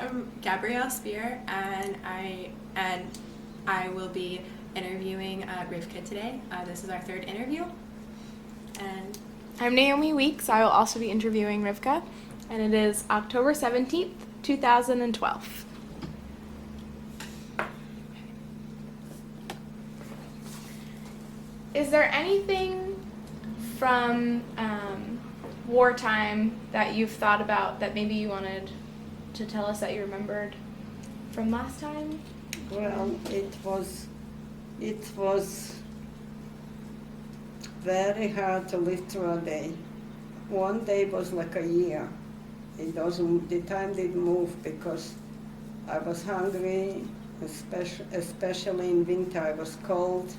I'm Gabrielle Spear, and I will be interviewing Rivka today. This is our third interview, and I'm Naomi Weeks. I will also be interviewing Rivka, and it is October 17th, 2012. Is there anything from wartime that you've thought about that maybe you wanted to tell us that you remembered from last time? Well, it was very hard to live through a day. One day was like a year. The time didn't move because I was hungry, especially in winter. I was cold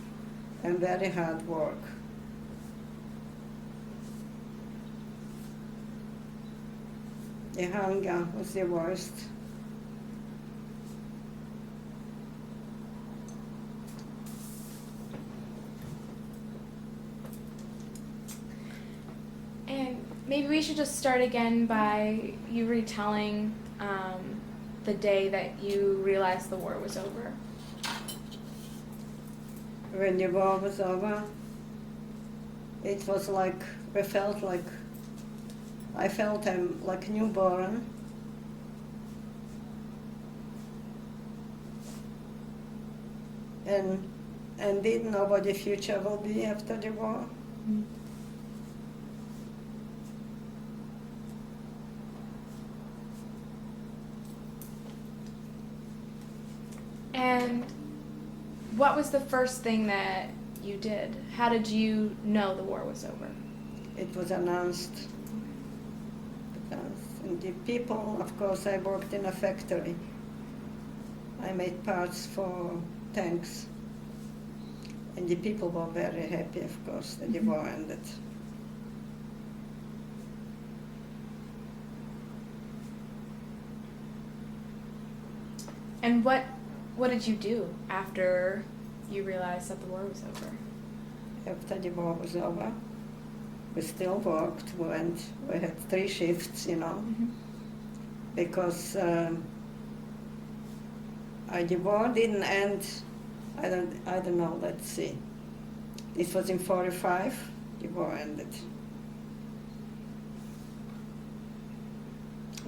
and very hard work. The hunger was the worst. And maybe we should just start again by you retelling the day that you realized the war was over. When the war was over, it was like, I felt I'm like newborn. And didn't know what the future will be after the war. Mm. And what was the first thing that you did? How did you know the war was over? It was announced. And the people, of course, I worked in a factory. I made parts for tanks. And the people were very happy, of course, that the war ended. And what did you do after you realized that the war was over? After the war was over, we still worked. We had 3 shifts, because the war didn't end. I don't know. Let's see. This was in '45. The war ended.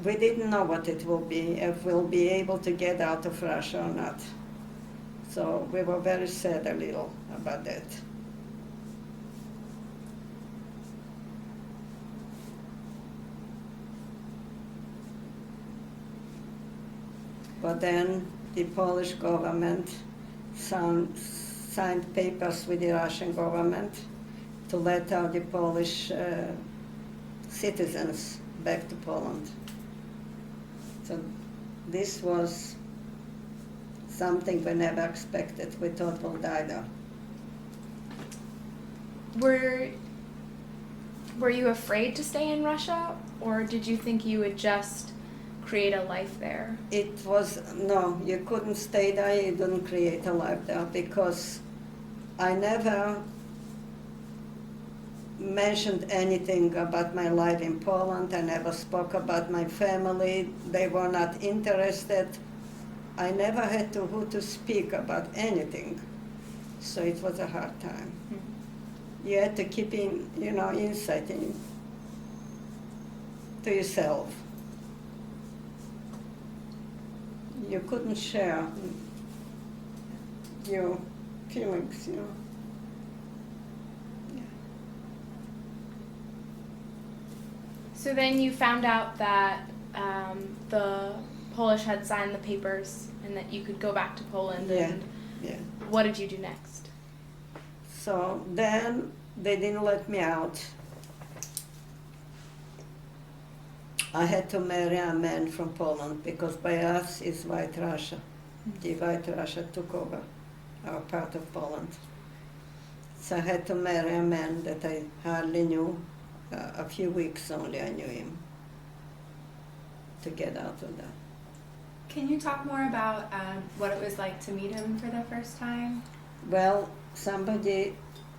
We didn't know what it will be, if we'll be able to get out of Russia or not. So we were very sad a little about that. But then the Polish government signed papers with the Russian government to let out the Polish citizens back to Poland. So this was something we never expected. We thought we'll die there. Were you afraid to stay in Russia, or did you think you would just create a life there? No, you couldn't stay there, you couldn't create a life there, because I never mentioned anything about my life in Poland. I never spoke about my family. They were not interested. I never had who to speak about anything. So it was a hard time. Mm-hmm. You had to keep insight to yourself. You couldn't share your feelings, Yeah. So then you found out that the Polish had signed the papers and that you could go back to Poland. Yeah. What did you do next? So then they didn't let me out. I had to marry a man from Poland because by us it's White Russia. The White Russia took over our part of Poland. So I had to marry a man that I hardly knew. A few weeks only I knew him to get out of that. can you talk more about what it was like to meet him for the first time? Well, somebody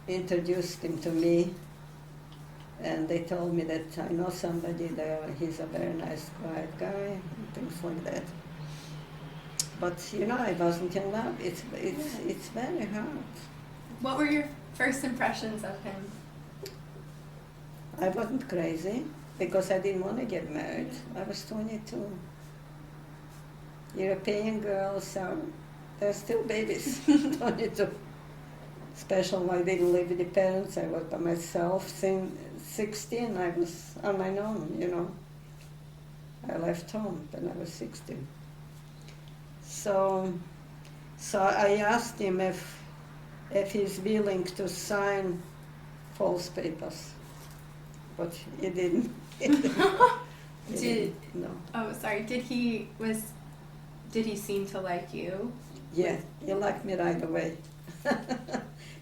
introduced him to me, and they told me that I know somebody there, he's a very nice, quiet guy, and things like that. but I wasn't in love. It's very hard. What were your first impressions of him? I wasn't crazy because I didn't want to get married. I was 22. European girls they're still babies, 22. Especially when I didn't live with the parents. I was by myself. Since 16, I was on my own, I left home when I was 16. So I asked him if he's willing to sign false papers, but he didn't. No. Oh, sorry. Did he seem to like you? Yeah, he liked me right away.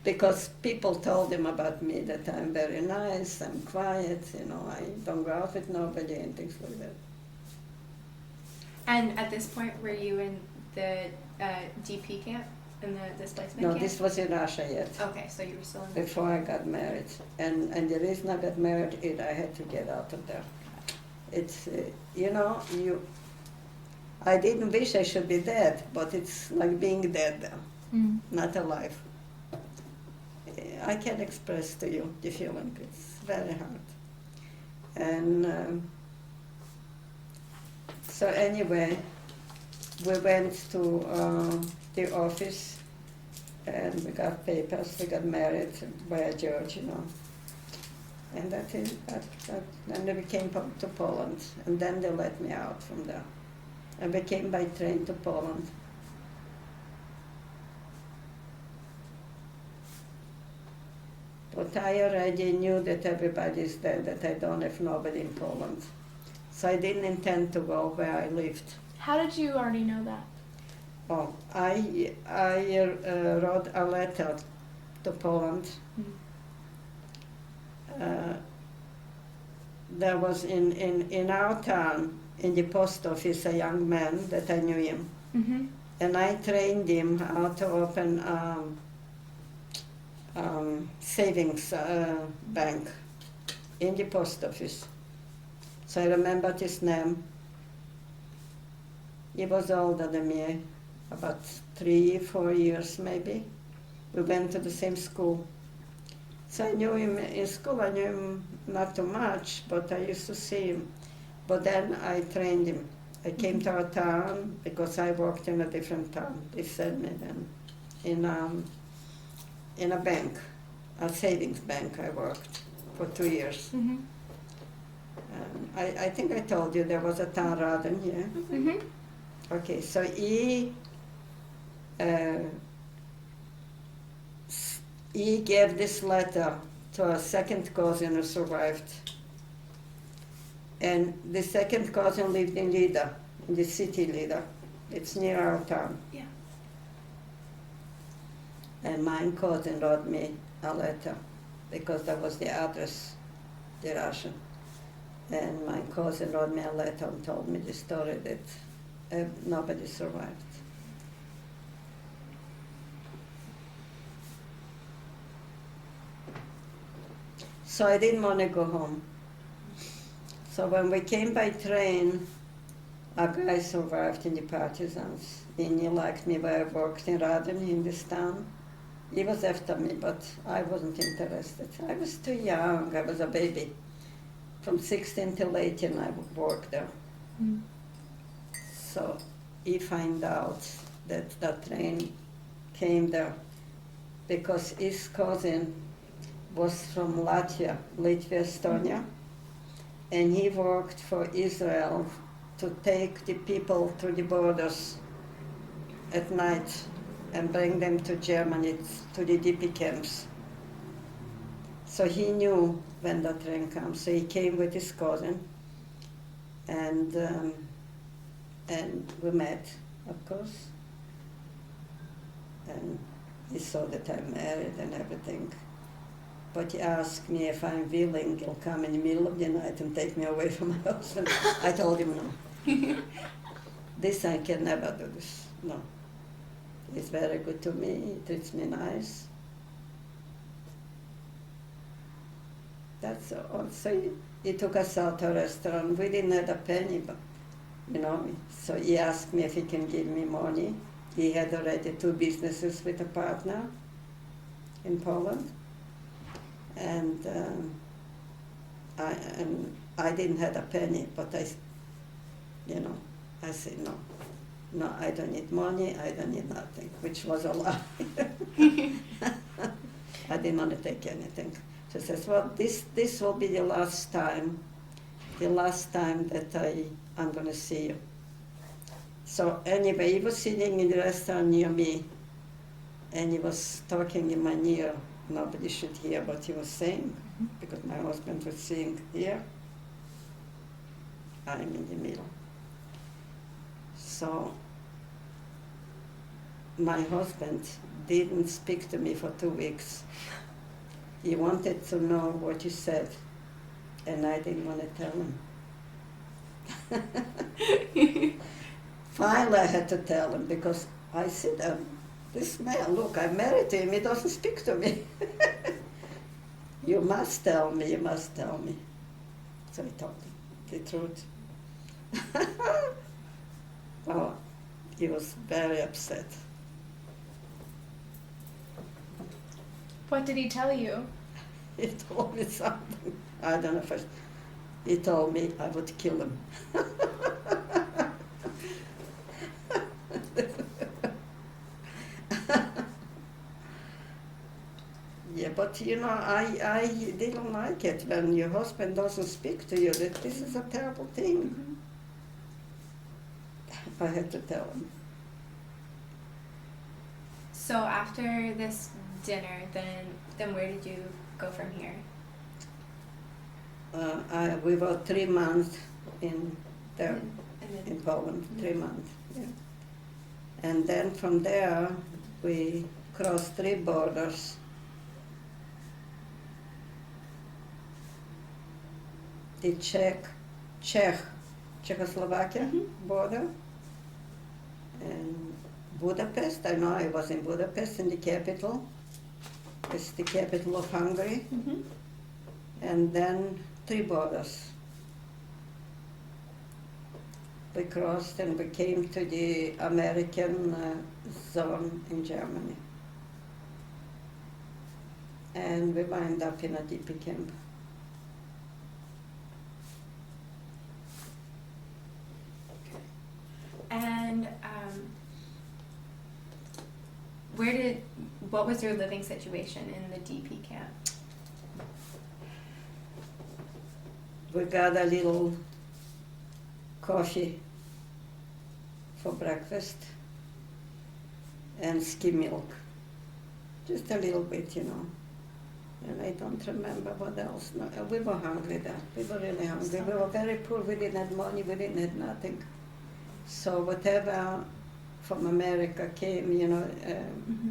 Because people told him about me that I'm very nice, I'm quiet, I don't go out with nobody and things like that. And at this point, were you in the DP camp, in the displacement No, camp? this was in Russia yet. Okay, so you were still in. Before I got married. And the reason I got married is I had to get out of there. It's, I didn't wish I should be dead, but it's like being dead there, not alive. I can express to you the feeling. It's very hard. And so anyway, we went to the office and we got papers. We got married by a judge, And that is that. Then we came to Poland, and then they let me out from there. And we came by train to Poland. But I already knew that everybody's there, that I don't have nobody in Poland. So I didn't intend to go where I lived. How did you already know that? Oh, I wrote a letter to Poland. There was in our town, in the post office, a young man that I knew him. Mm-hmm. And I trained him how to open savings bank in the post office. So I remembered his name. He was older than me, about 3-4 years maybe. We went to the same school. So I knew him in school. I knew him not too much, but I used to see him. But then I trained him. I came to our town because I worked in a different town. They sent me then in a bank, a savings bank. I worked for 2 years. Mm-hmm. I think I told you there was a town Radin here. Mm-hmm. Okay, so he gave this letter to a second cousin who survived. And the second cousin lived in Lida, in the city Lida. It's near our town. Yeah. And my cousin wrote me a letter because that was the address, the Russian. And my cousin wrote me a letter and told me the story that nobody survived. So I didn't want to go home. So when we came by train, a guy survived in the partisans. And he liked me where I worked in Radin in this town. He was after me, but I wasn't interested. I was too young, I was a baby. From 16 till 18 I worked there. Mm. So he found out that that train came there because his cousin was from Latvia, Estonia, and he worked for Israel to take the people through the borders at night and bring them to Germany, to the DP camps. So he knew when the train comes. So he came with his cousin, and we met, of course. And he saw that I'm married and everything. But he asked me if I'm willing, he'll come in the middle of the night and take me away from my husband. I told him no. This I can never do this, no. He's very good to me, he treats me nice. That's all. So he took us out to a restaurant. We didn't have a penny, but So he asked me if he can give me money. He had already 2 businesses with a partner in Poland, and I didn't have a penny, but I said no, I don't need money, I don't need nothing, which was a lie. I didn't want to take anything. She says, well, this will be the last time that I'm going to see you. So anyway, he was sitting in the restaurant near me, and he was talking in my ear. Nobody should hear what he was saying, because my husband was sitting here. I'm in the middle. So my husband didn't speak to me for 2 weeks. He wanted to know what you said, and I didn't want to tell him. Finally, I had to tell him, because I said, this man, look, I'm married to him, he doesn't speak to me. You must tell me. So he told me the truth. Oh, he was very upset. What did he tell you? He told me something. I don't know if he told me I would kill him. Yeah, but I didn't like it when your husband doesn't speak to you. That this is a terrible thing. I had to tell him. So after this dinner, then where did you go from here? We were 3 months in there, And then, in Poland, 3 months. Yeah. And then from there, we crossed 3 borders. The Czechoslovakia border, and Budapest. I know I was in Budapest, in the capital. It's the capital of Hungary. And then 3 borders. We crossed and we came to the American zone in Germany. And we wound up in a DP camp. And what was your living situation in the DP camp? We got a little coffee for breakfast and skim milk. Just a little bit, And I don't remember what else. No, we were hungry then. We were really hungry. We were very poor. We didn't have money. We didn't have nothing. So whatever from America came,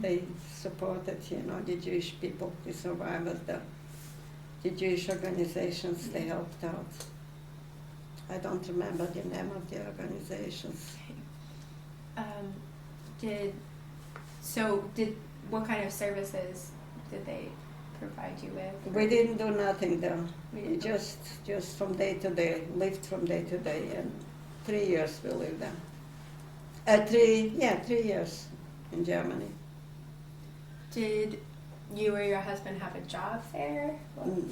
they supported, the Jewish people, the survivors, the Jewish organizations, they helped out. I don't remember the name of the organizations. What kind of services did they provide you with? We didn't do nothing there. We just from day to day, lived from day to day, and 3 years we lived there. 3 years in Germany. Did you or your husband have a job there?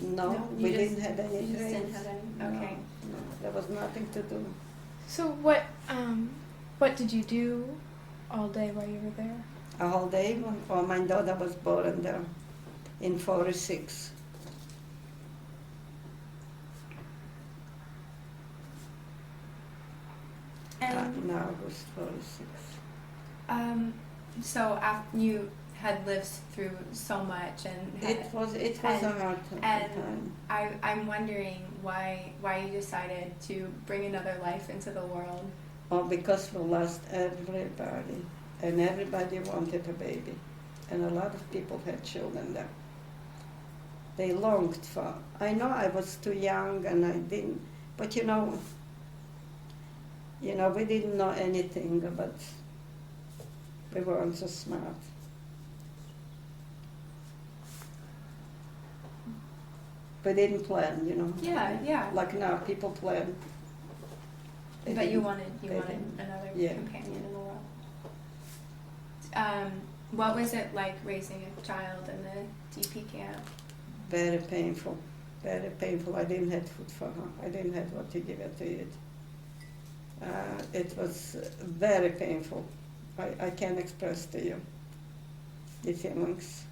No, we didn't have any You just trains. didn't have any? Okay. No, there was nothing to do. So what did you do all day while you were there? A whole day. Well, my daughter was born there in 46. And August 46. so after you had lived through so much and It was a hard time. I'm wondering why you decided to bring another life into the world. Oh, because we lost everybody, and everybody wanted a baby, and a lot of people had children there. They longed for. I know I was too young, and I didn't. But we didn't know anything, but we weren't so smart. We didn't plan, Yeah. Like now, people plan. I But you didn't- wanted I didn't. another Yeah. companion in the world. What was it like raising a child in the DP camp? Very painful, very painful. I didn't have food for her. I didn't have what to give her to eat. It was very painful. I can't express to you the feelings.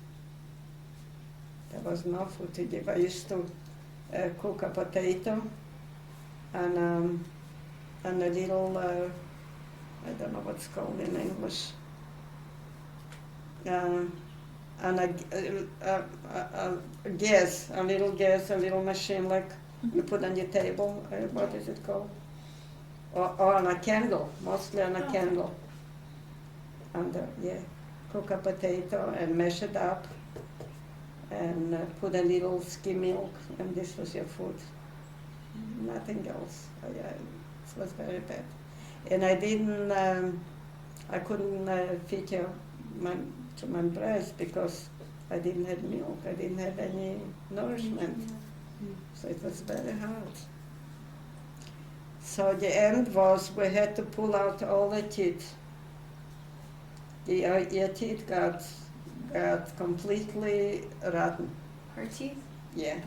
There was no food to give. I used to cook a potato and a little, I don't know what's called in English, and a gas, a little machine like you put on your table. What is it called? Or on a candle, mostly on a Oh. candle. And cook a potato and mash it up, and put a little skim milk, and this was your food. Nothing else. It was very bad. And I couldn't feed her to my breast because I didn't have milk. I didn't have any nourishment. So it was very hard. So the end was we had to pull out all the teeth. Your teeth got completely rotten. Her teeth? Yeah.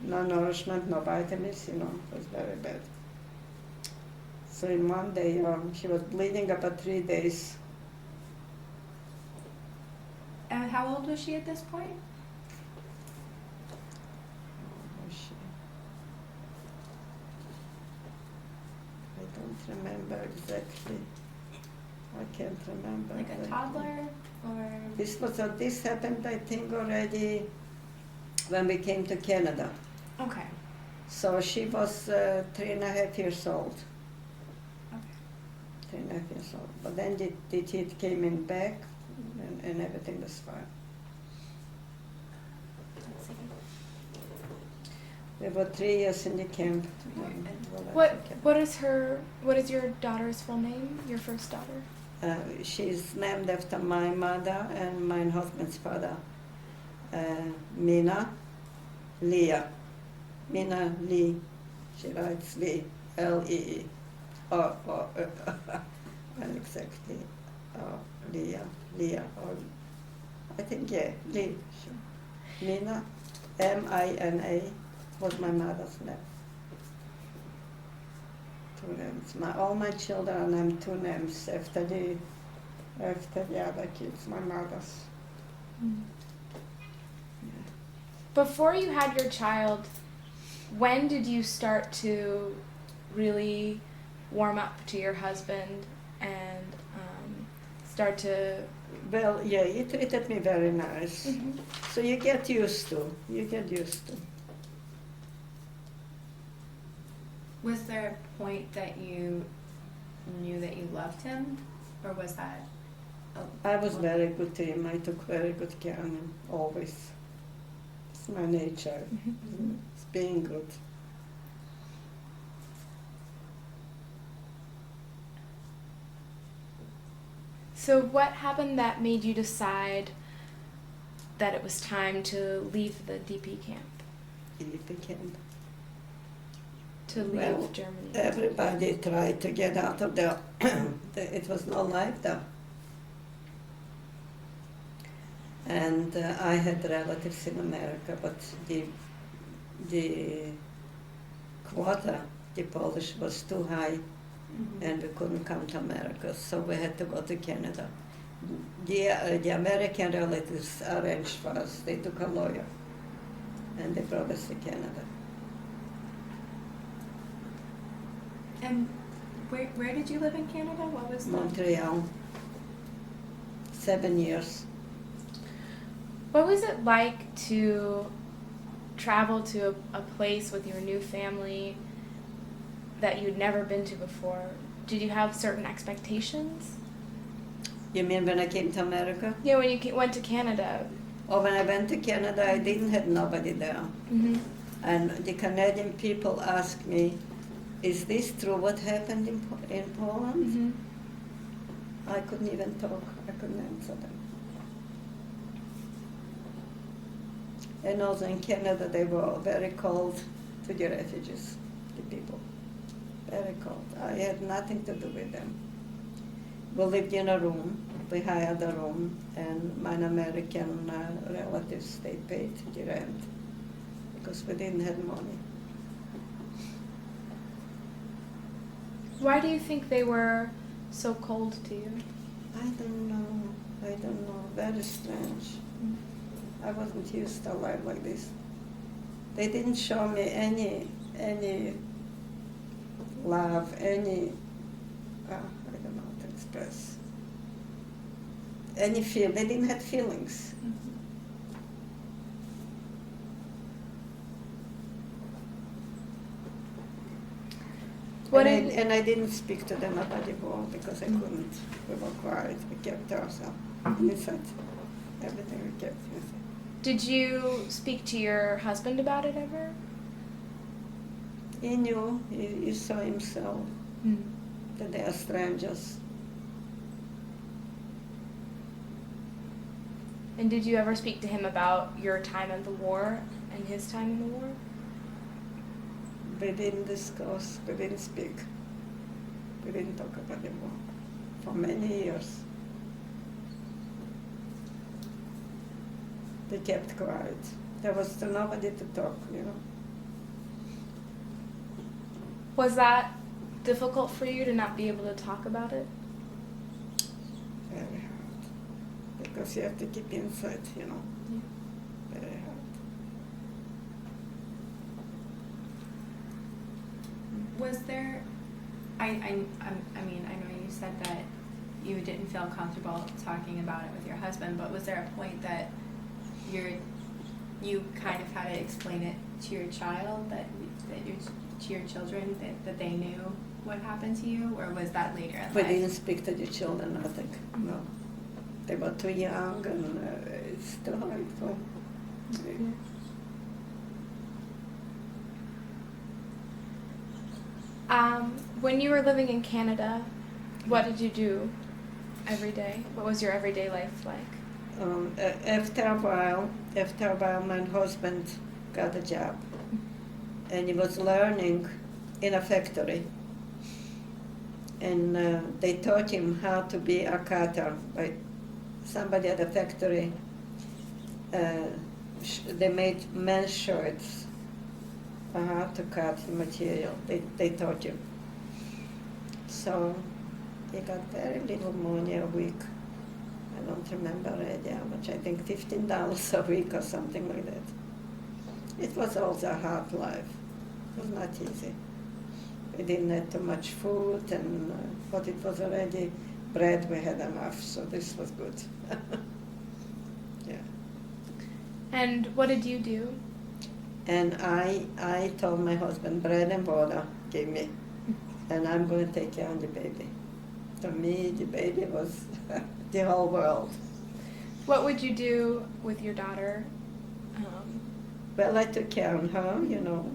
No nourishment, no vitamins, it was very bad. So in one day, she was bleeding about 3 days. And how old was she at this point? I don't remember exactly. I can't remember. Like a exactly. toddler? Or This happened, I think, already when we came to Canada. okay. So she was 3.5 years old. Okay. 3.5 years old. But then the teeth came in back, and everything was fine. Let's see. We were 3 years in the camp. What is your daughter's full name? Your first daughter? She's named after my mother and my husband's father. Mina Leah. Mina Lee. She writes Lee, L-E-E. Well, exactly. Leah. Or I think, Lee. Sure. Mina, M-I-N-A, was my mother's name. 2 names. All my children are named 2 names after the other kids, my mother's. Before you had your child, when did you start to really warm up to your husband and start to... Well, he treated me very nice. Mhm. So you get used to. Was there a point that you knew that you loved him? Or was that... I was very good to him. I took very good care of him, always. It's my nature. It's being good. So what happened that made you decide that it was time to leave the DP camp? In the camp. To leave Well, Germany? Everybody tried to get out of there. It was no life there. And I had relatives in America, but the quota, the Polish, was too high, and we couldn't come to America, so we had to go to Canada. The American relatives arranged for us. They took a lawyer, and they brought us to Canada. And where did you live in Canada? What was the... Montreal. 7 years. What was it like to travel to a place with your new family that you'd never been to before? Did you have certain expectations? You mean when I came to America? Yeah, when you went to Canada. Or when I went to Canada, I didn't have nobody there. Mm-hmm. And the Canadian people asked me, is this true what happened in Poland? Mm-hmm. I couldn't even talk. I couldn't answer them. And also in Canada, they were very cold to the refugees, the people. very cold. I had nothing to do with them. We lived in a room. We hired a room, and my American relatives, they paid the rent because we didn't have money. Why do you think they were so cold to you? I don't know. Very strange. I wasn't used to life like this. They didn't show me any love, any, I don't know how to express, any feel. They didn't have feelings. And I didn't speak to them about the war because I couldn't. We were quiet. We kept ourselves inside. Everything we kept inside. Did you speak to your husband about it ever? He knew. He saw himself that they are strangers. And did you ever speak to him about your time in the war and his time in the war? We didn't discuss, we didn't speak. We didn't talk about the war for many years. They kept quiet. There was nobody to talk, you know. Was that difficult for you to not be able to talk about it? Very hard. Because you have to keep inside, you know. Yeah. Very hard. Was there, I mean, I know you said that you didn't feel comfortable talking about it with your husband, but was there a point that you kind of had to explain it to your child, to your children, that they knew what happened to you, or was that later in We life? didn't speak to the children, I think, no. They were too young and it's too hard for them. When you were living in Canada, what did you do every day? What was your everyday life like? After a while, my husband got a job, and he was learning in a factory. And they taught him how to be a cutter. Like somebody at the factory, they made men's shirts. How to cut the material. They taught him. So he got very little money a week. I don't remember already how much. I think $15 a week or something like that. It was also a hard life. It was not easy. We didn't have too much food, but it was already bread. We had enough, so this was good. Yeah. And what did you do? And I told my husband, bread and water, give me, and I'm going to take care of the baby. To me, the baby was the whole world. What would you do with your daughter? Well, I took care of her, you know,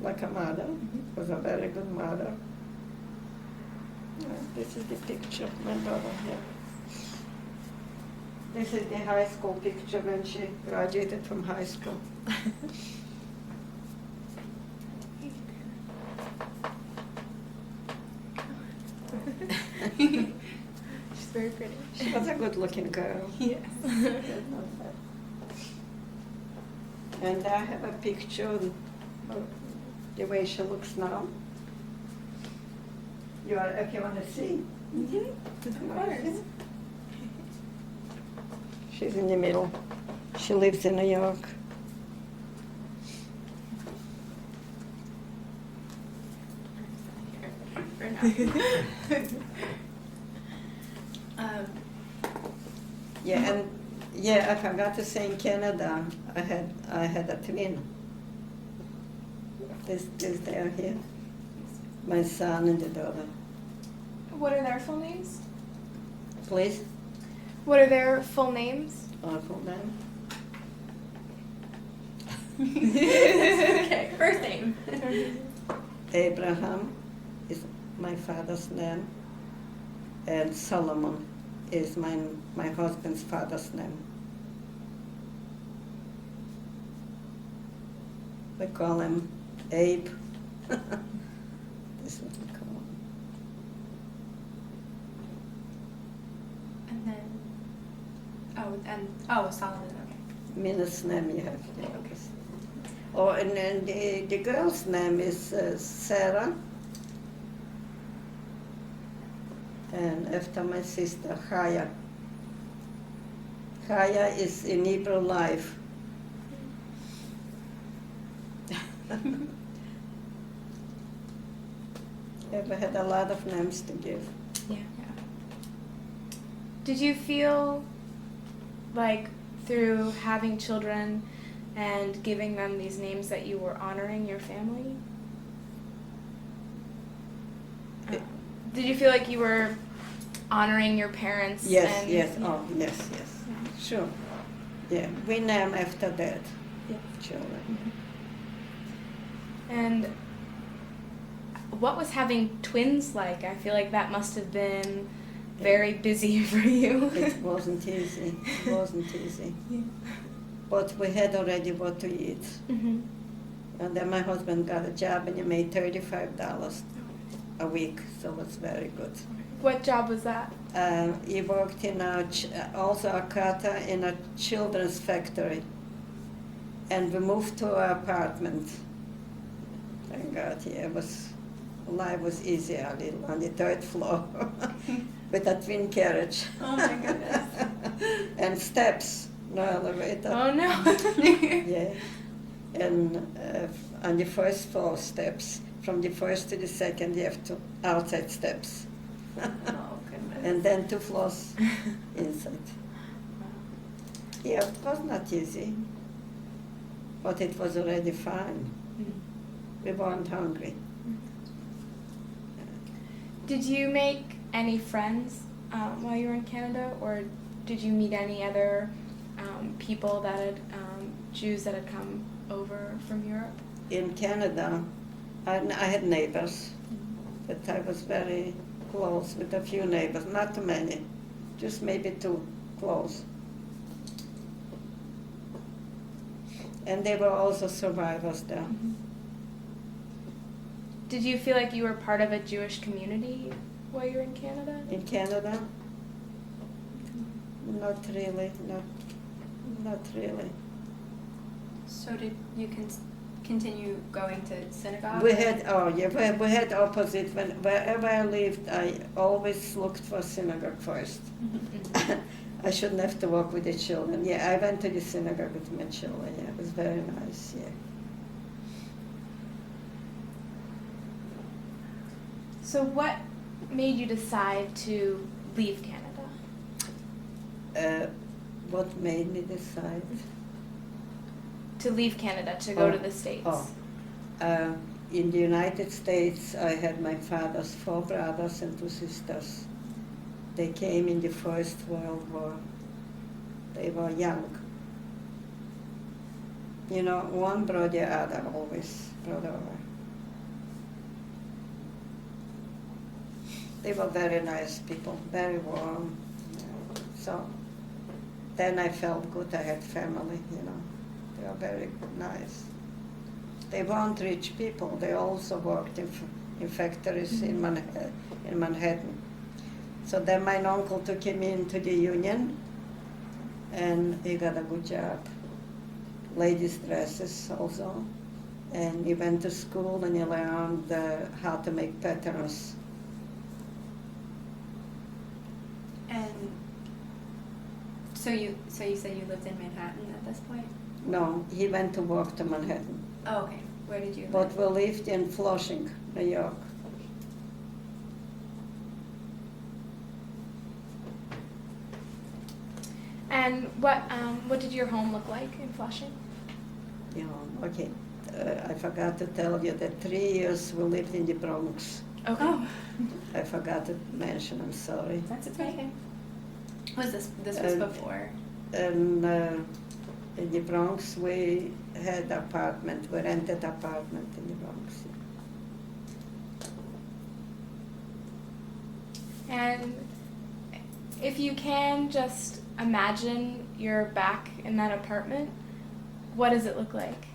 like a mother. Was a very good mother. This is the picture of my daughter here. This is the high school picture when she graduated from high school. She's very pretty. She was a good-looking girl. Yes. And I have a picture of the way she looks now. If you want to see. Of course. She's in the middle. She lives in New York. I forgot to say in Canada, I had a twin. This they are here. My son and the daughter. What are their full names? Please, What are their full names? full name. Okay, first name. Abraham is my father's name, and Solomon is my husband's father's name. We call him Abe. This is what we call Solomon. Okay. Minus name you have. Yeah. Oh, and then the girl's name is Sarah. And after my sister, Chaya. Chaya is in Hebrew life. Ever had a lot of names to give. Yeah. Did you feel like through having children and giving them these names that you were honoring your family? Did you feel like you were honoring your parents? Yes, and, yes, yeah. oh, yes, sure. Yeah, we name after that, children. Mm-hmm. And what was having twins like? I feel like that must have been very busy for you. It wasn't easy, Yeah. But we had already what to eat. Mm-hmm. And then my husband got a job and he made $35 a week, so it was very good. What job was that? He worked in also a cutter in a children's factory. And we moved to an apartment. Thank God, life was easy a little on the third floor with a twin carriage. Oh my goodness. And steps, no elevator. Oh no. Yeah. And on the first floor steps, from the first to the second, you have to outside steps. Oh goodness. And then 2 floors inside. Yeah, it was not easy, but it was already fine. We weren't hungry. Did you make any friends while you were in Canada, or did you meet any other people that had Jews that had come over from Europe? In Canada, I had neighbors, but I was very close with a few neighbors, not too many, just maybe 2 close. And they were also survivors there. Mm-hmm. Did you feel like you were part of a Jewish community while you were in Canada? In Canada? Not really, not really. So did you continue going to synagogue? We had opposite. Wherever I lived, I always looked for synagogue first. Mm-hmm. I shouldn't have to work with the children. Yeah, I went to the synagogue with my children. Yeah, it was very nice. Yeah. So what made you decide to leave Canada? What made me decide? To leave Canada, to go to the States. In the United States, I had my father's 4 brothers and 2 sisters. They came in the First World War. They were young. You know, one brought the other, always brought over. They were very nice people, very warm. So then I felt good. I had family, you know. They were very nice. They weren't rich people. They also worked in factories in Manhattan. So then my uncle took him into the union, and he got a good job. Ladies' dresses also. And he went to school and he learned how to make patterns. And so you said you lived in Manhattan at this point? No, he went to work to Manhattan. Oh, okay. Where did you live? But we lived in Flushing, New York. And what did your home look like in Flushing? Yeah, okay. I forgot to tell you that 3 years we lived in the Bronx. Okay. Oh. I forgot to mention, I'm sorry. That's okay. Was this was before? And in the Bronx, we had apartment, we rented apartment in the Bronx. And if you can just imagine you're back in that apartment, what does it look like?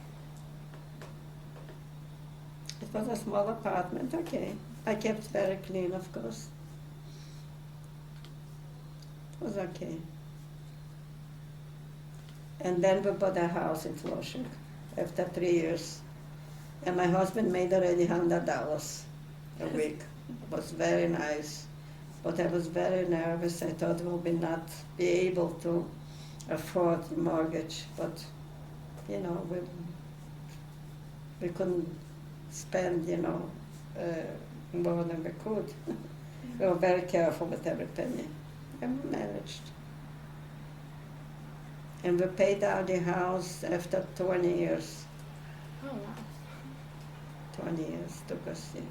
It was a small apartment, okay. I kept very clean, of course. It was okay. And then we bought a house in Flushing after 3 years. And my husband made already $100 a week. It was very nice. But I was very nervous. I thought we would not be able to afford the mortgage. But, you know, we couldn't spend, more than we could. We were very careful with every penny. And we managed. And we paid out the house after 20 years. Oh, wow. 20 years took us, yeah.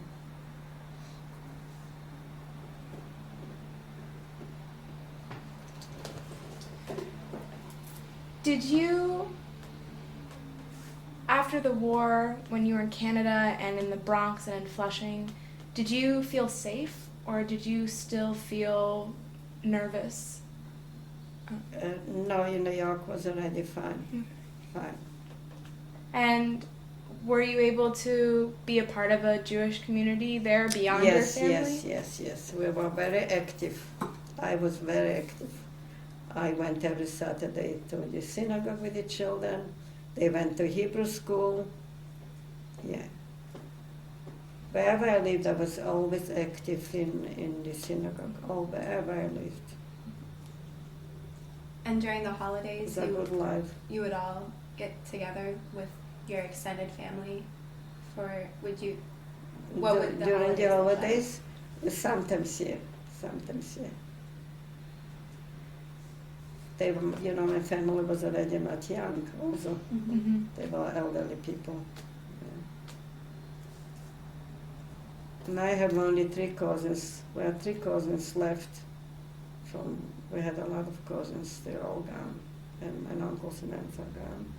Did you, after the war, when you were in Canada and in the Bronx and in Flushing, did you feel safe or did you still feel nervous? No, in New York was already fine. Fine. And were you able to be a part of a Jewish community there beyond your family? Yes. We were very active. I was very active. I went every Saturday to the synagogue with the children. They went to Hebrew school. Yeah. Wherever I lived, I was always active in the synagogue, wherever I lived. And during the holidays, It's a good life. you would all get together with your extended family what would the During the holidays look like? sometimes, yeah. They were, my family was already not young also. Mm-hmm. They were elderly people. Yeah. And I have only 3 cousins. We have 3 cousins left. We had a lot of cousins, they're all gone. And my uncles and aunts are gone.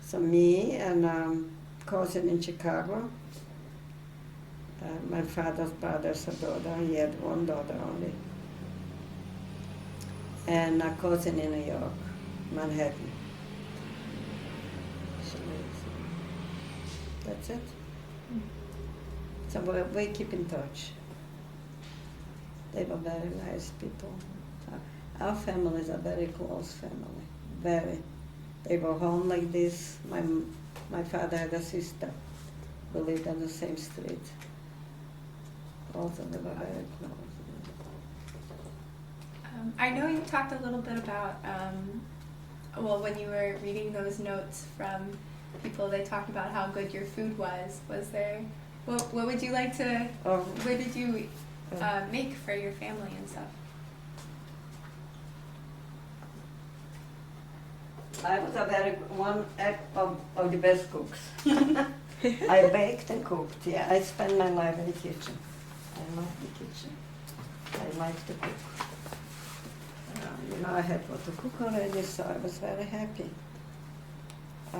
So me and cousin in Chicago. My father's brother's a daughter. He had 1 daughter only. And a cousin in New York, Manhattan. That's it. So we keep in touch. They were very nice people. Our family is a very close family, very. They were home like this. My father had a sister who lived on the same street. Also, they were very close. I know you talked a little bit about, when you were reading those notes from people, they talked about how good your food was. Was there, what would you like to, what did you make for your family and stuff? I was one of the best cooks. I baked and cooked, yeah. I spent my life in the kitchen. I love the kitchen. I like to cook. I had what to cook already, so I was very happy. I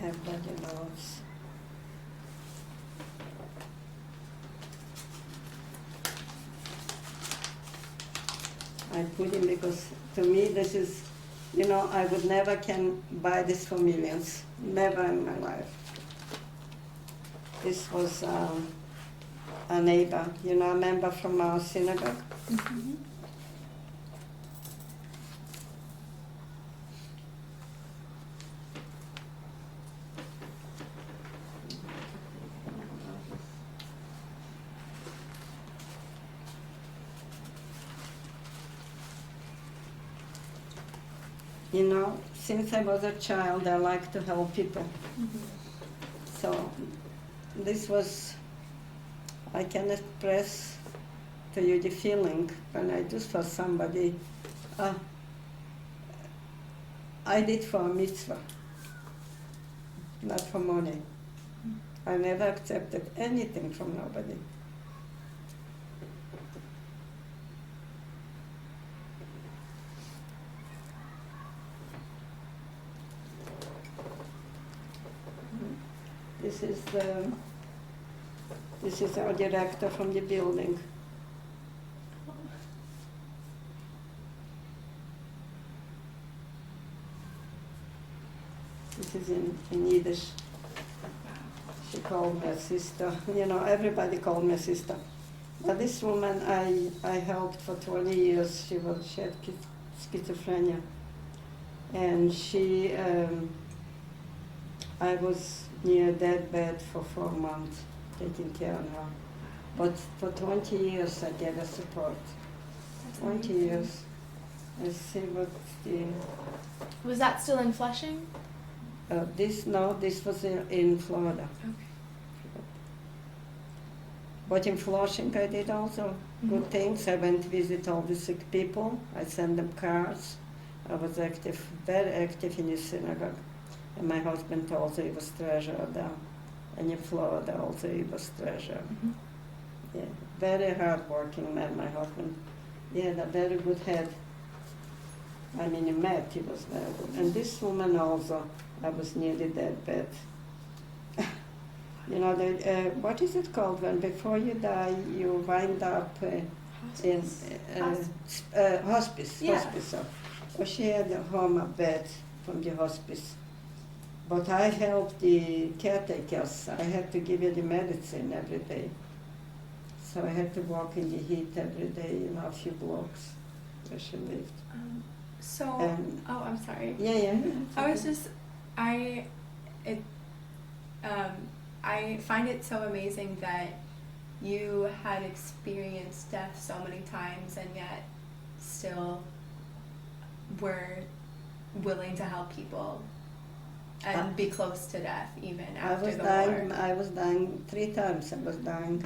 have bloody notes. I put in because to me this is, I would never can buy this for millions. Never in my life. This was a neighbor, a member from our synagogue. Mm-hmm. Since I was a child, I liked to help people. Mm-hmm. So this was, I can express to you the feeling when I do for somebody. I did for a mitzvah, not for money. I never accepted anything from nobody. This is our director from the building. This is in Yiddish. She called me a sister. Everybody called me a sister. But this woman I helped for 20 years. She had schizophrenia, and I was near deathbed for 4 months, taking care of her. But for 20 years I gave her support. That's 20 amazing. years. I see what the Was that still in Flushing? this was in Florida. Okay. But in Flushing I did also good things. I went to visit all the sick people. I sent them cards. I was active, very active in the synagogue. And my husband also, he was treasurer there. And in Florida also he was treasurer. Mhm. Yeah, very hard-working man, my husband. He had a very good head. I mean, in math he was very good. And this woman also, I was nearly dead. You know, what is it called when before you die you wind up in hospice? Yeah. Hospice. So she had a home bed from the hospice. But I helped the caretakers. I had to give her the medicine every day. So I had to walk in the heat every day, you know, a few blocks where she lived. So, And- I'm sorry. Yeah. I was just, I find it so amazing that you had experienced death so many times and yet still were willing to help people and be close to death even after the war. I was dying 3 times. I was dying.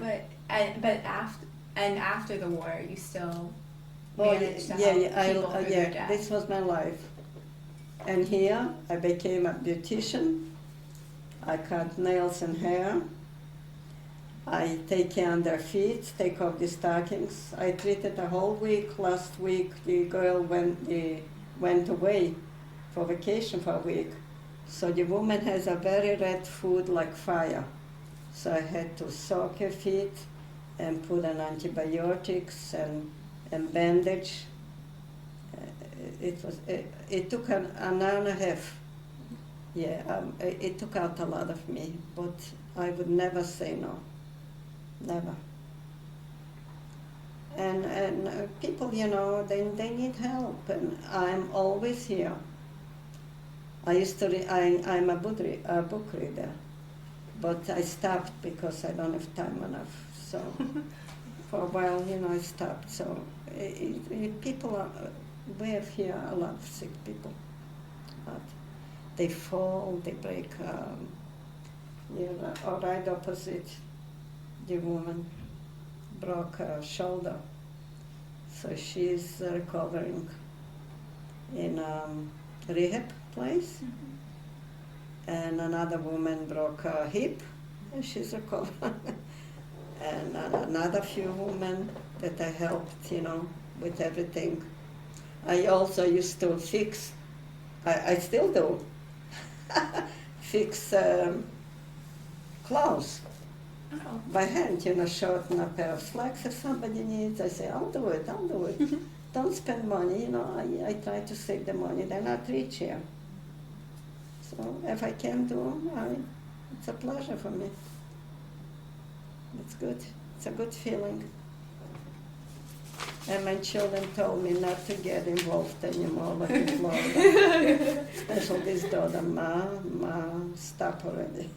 After the war, you still Oh, managed to help people through their death. This was my life. And here I became a beautician. I cut nails and hair. I take care of their feet, take off the stockings. I treated a whole week. Last week the girl went away for vacation for a week. So the woman has a very red foot like fire. So I had to soak her feet and put on antibiotics and bandage. It took an hour and a half. Yeah, it took out a lot of me, but I would never say no, never. And people, you know, they need help, and I'm always here. I used to, I'm a book reader, but I stopped because I don't have time enough. So for a while, you know, I stopped. So people are, we have here a lot of sick people. But they fall, they break, you know, or right opposite, the woman broke her shoulder. So she's recovering in rehab place. And another woman broke her hip, and she's recovering. And another few women that I helped, you know, with everything. I also used to fix, I still do, fix clothes Oh. by hand, you know, shorten a pair of slacks if somebody needs. I say, I'll do it. Don't spend money, you know, I try to save the money, they're not rich here. So if I can do, it's a pleasure for me. It's good. It's a good feeling. And my children told me not to get involved anymore, like in Florida. Especially this daughter, Ma, stop already.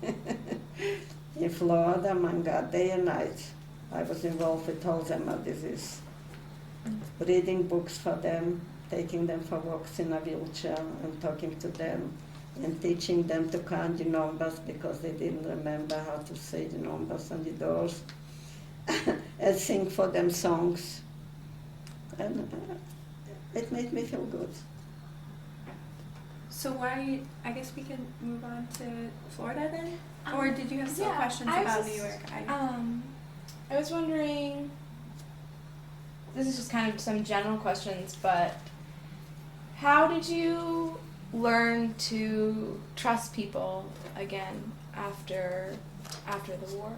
In Florida, my God, day and night, I was involved with Alzheimer's disease. Reading books for them, taking them for walks in a wheelchair and talking to them and teaching them to count the numbers because they didn't remember how to say the numbers on the doors and sing for them songs. And it made me feel good. So why? I guess we can move on to Florida then. Or did you have some yeah, questions I was about just, New York? I was wondering, this is just kind of some general questions, but how did you learn to trust people again after the war?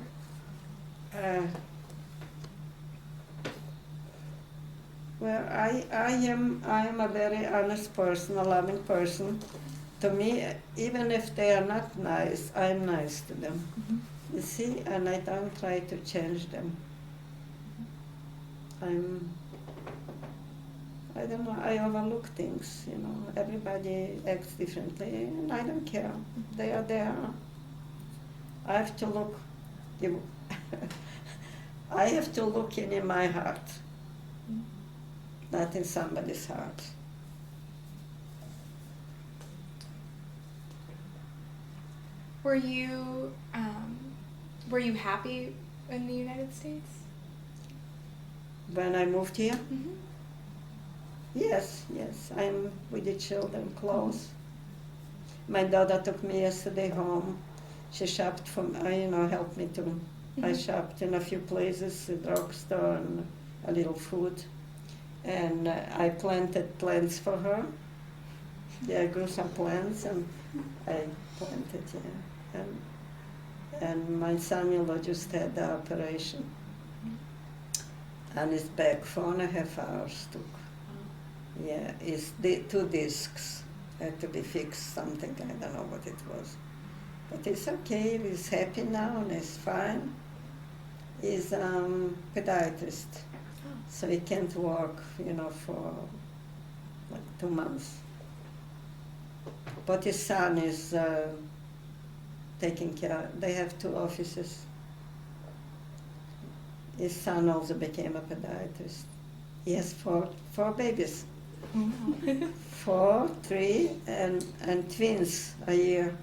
Well, I am a very honest person, a loving person. To me, even if they are not nice, I'm nice to them. Mm-hmm. You see, and I don't try to change them. I don't know, I overlook things, you know. Everybody acts differently, and I don't care. They are there. I have to look, I have to look in my heart, not in somebody's heart. Were you happy in the United States? When I moved here, Mm-hmm. yes, I'm with the children close. My daughter took me yesterday home. She shopped for me, helped me to. I shopped in a few places, a drugstore and a little food. And I planted plants for her. Yeah, I grew some plants and I planted, yeah. And my son-in-law just had the operation. And it's back 4.5 hours took. Yeah, it's 2 discs had to be fixed, something, I don't know what it was. But it's okay, he's happy now and he's fine. He's podiatrist, so he can't work, for like 2 months. But his son is taking care, they have 2 offices. His son also became a podiatrist. He has 4 babies. 4, 3, and twins a year.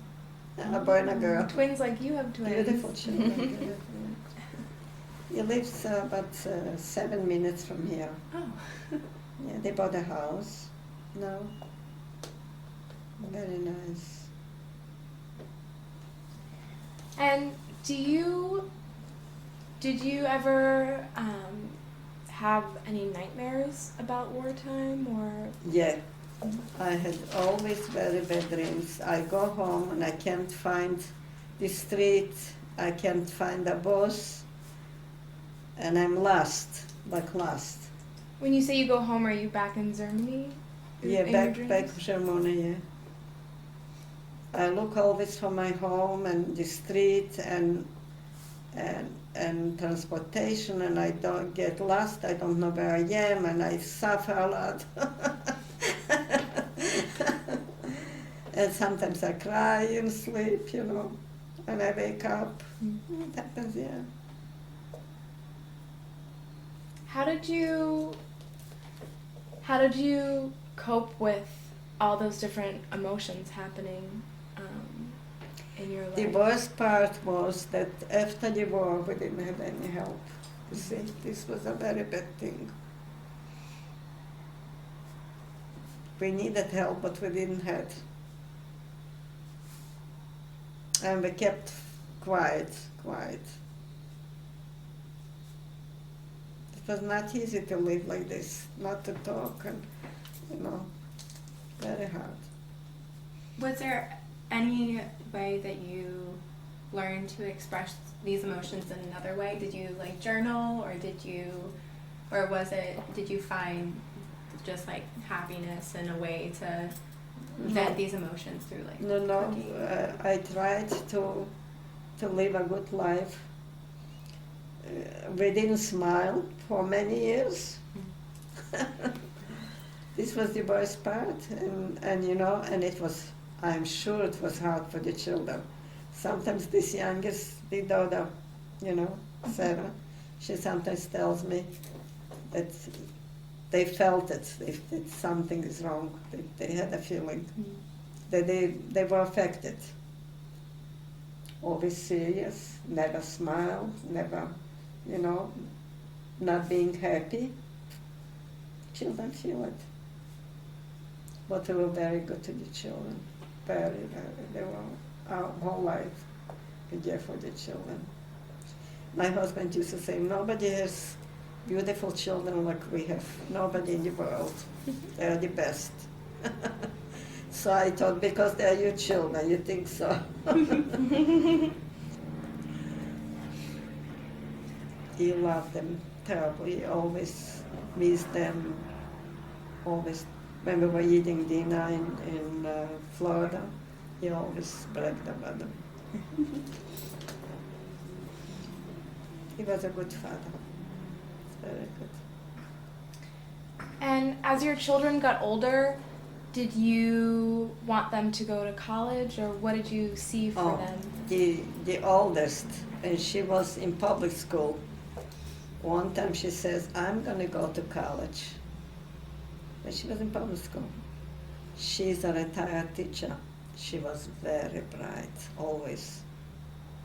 A boy and a girl. Twins like you have twins. Beautiful children. He lives about 7 minutes from here. Oh. Yeah, they bought a house. No. Very nice. And did you ever have any nightmares about wartime or? Yeah. I had always very bad dreams. I go home and I can't find the street, I can't find the boss, and I'm lost. When you say you go home, are you back in Germany? Yeah, in back your in dreams? Germany, yeah. I look always for my home and the street and transportation, and I don't get lost, I don't know where I am, and I suffer a lot. And sometimes I cry in sleep, and I wake up. It happens, yeah. How did you cope with all those different emotions happening in your life? The worst part was that after the war we didn't have any help. You see, this was a very bad thing. We needed help, but we didn't have. And we kept quiet. It was not easy to live like this, not to talk, and, very hard. Was there any way that you learned to express these emotions in another way? Did you journal, or did you find just happiness and a way to vent these emotions through cooking? I tried to live a good life. We didn't smile for many years. This was the worst part, and it was, I'm sure it was hard for the children. Sometimes this youngest, the daughter, Sarah, she sometimes tells me that they felt it, that something is wrong. They had a feeling that they were affected. Always serious, never smile, never, not being happy. Children feel it. But we were very good to the children. Very, very. They were our whole life there for the children. My husband used to say, nobody has beautiful children like we have. Nobody in the world. They're the best. So I thought, because they're your children, you think so. He loved them terribly. He always missed them. Always, when we were eating dinner in Florida, he always bragged about them. He was a good father. Very good. And as your children got older, did you want them to go to college, or what did you see for them? The oldest, and she was in public school. One time she says, I'm going to go to college. And she was in public school. She's a retired teacher. She was very bright, always.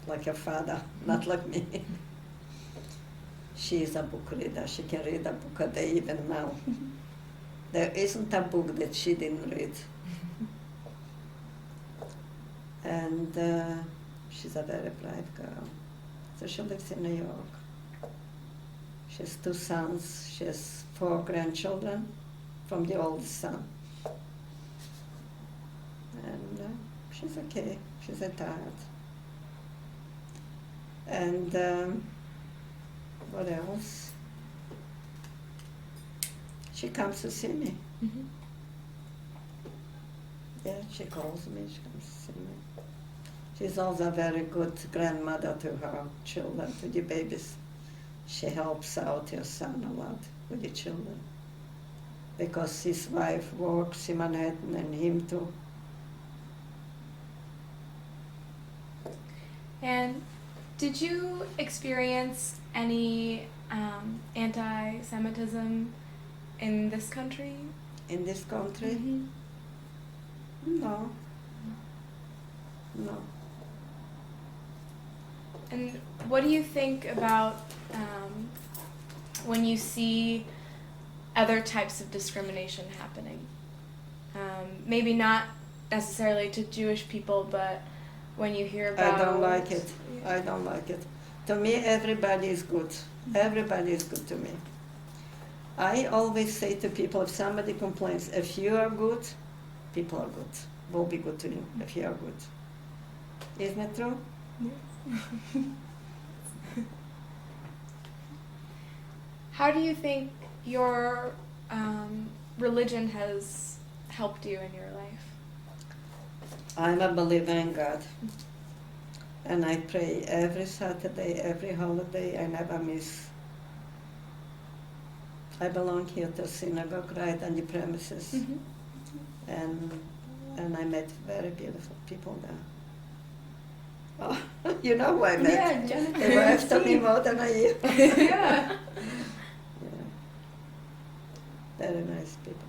Like her father, not like me. She is a book reader. She can read a book a day even now. There isn't a book that she didn't read. And she's a very bright girl. So she lives in New York. She has 2 sons. She has 4 grandchildren from the oldest son. And she's okay. She's retired. And what else? She comes to see me. Mm-hmm. Yeah, she calls me, she comes to see me. She's also a very good grandmother to her children, to the babies. She helps out her son a lot with the children. Because his wife works in Manhattan and him too. And did you experience any anti-Semitism in this country? In this country? Mm-hmm. No. No. And what do you think about when you see other types of discrimination happening? Maybe not necessarily to Jewish people, but when you hear about... I don't like it. Yeah. I don't like it. To me, everybody is good. Everybody is good to me. I always say to people, if somebody complains, if you are good, people are good. Will be good to you if you are good. Isn't it true? Yes. How do you think your religion has helped you in your life? I'm a believer in God. And I pray every Saturday, every holiday. I never miss. I belong here to synagogue right on the premises. Mm-hmm. And I met very beautiful people there. Oh, you know who I met? Yeah, Jennifer. They were after me more than a year. Yeah. Yeah. Very nice people.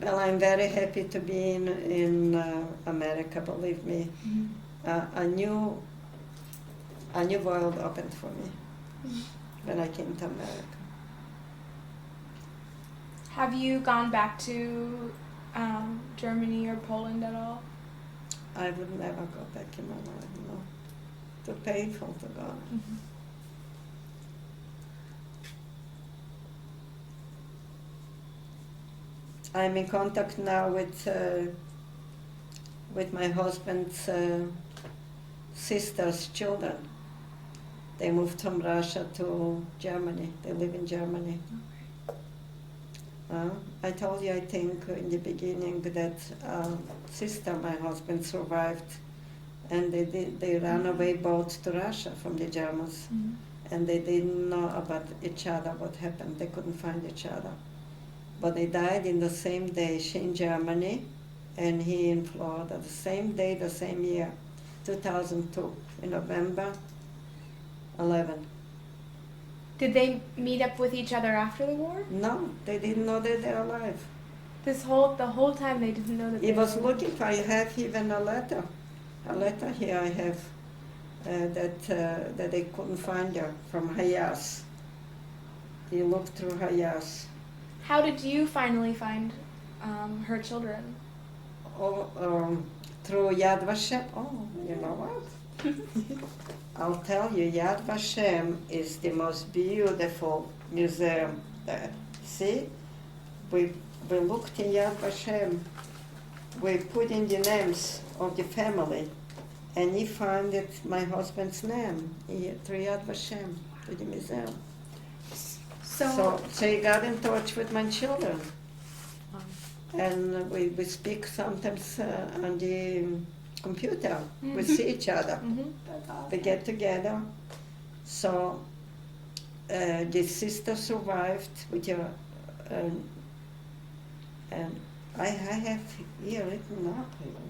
Well, I'm very happy to be in America, believe me. Mm-hmm. A new world opened for me when I came to America. Have you gone back to Germany or Poland at all? I would never go back in my life, no. Too painful to go. Mm-hmm. I'm in contact now with my husband's sister's children. They moved from Russia to Germany. They live in Germany. I told you, I think, in the beginning that sister, my husband, survived, and they ran away both to Russia from the Germans, and they didn't know about each other, what happened. They couldn't find each other. But they died in the same day, she in Germany, and he in Florida, the same day, the same year, 2002, in November 11. Did they meet up with each other after the war? No, they didn't know that they're alive. The whole time they didn't know that. He they was were... looking for, I have even a letter here I have, that they couldn't find her from Hayas. He looked through Hayas. How did you finally find her children? Through Yad Vashem. Oh, you know what? I'll tell you, Yad Vashem is the most beautiful museum there. See? We looked in Yad Vashem. We put in the names of the family, and he found it, my husband's name, through Yad Vashem, to the museum. So he got in touch with my children. And we speak sometimes on the computer. We see each other. Mm-hmm. That's awesome. We get together. So this sister survived with your, and I have here written up,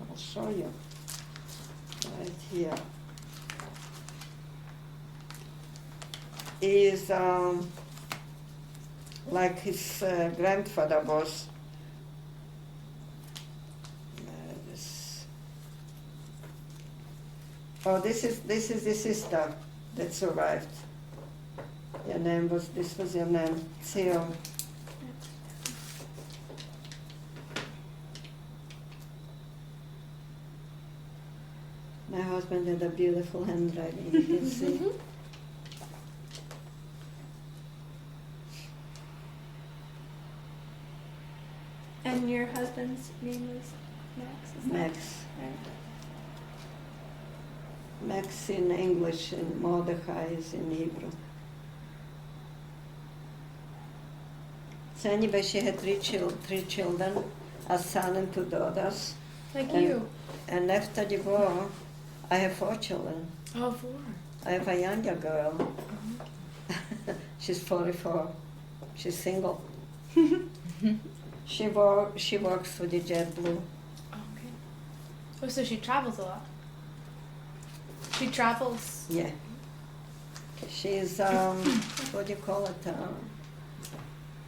I'll show you, right here. Is like his grandfather was. This is the sister that survived. Your name was, this was your name, Theo. My husband had a beautiful handwriting, you can see. And your husband's name was Max? Is that Max. right? Max in English and Mordechai is in Hebrew. So anyway, she had three children, a son and 2 daughters. Like And- you. And after the war, I have 4 children. Oh, 4. I have a younger girl. She's 44. She's single. She works for the JetBlue. Okay. Oh, so she travels a lot. She travels. Yeah. She's what do you call it? A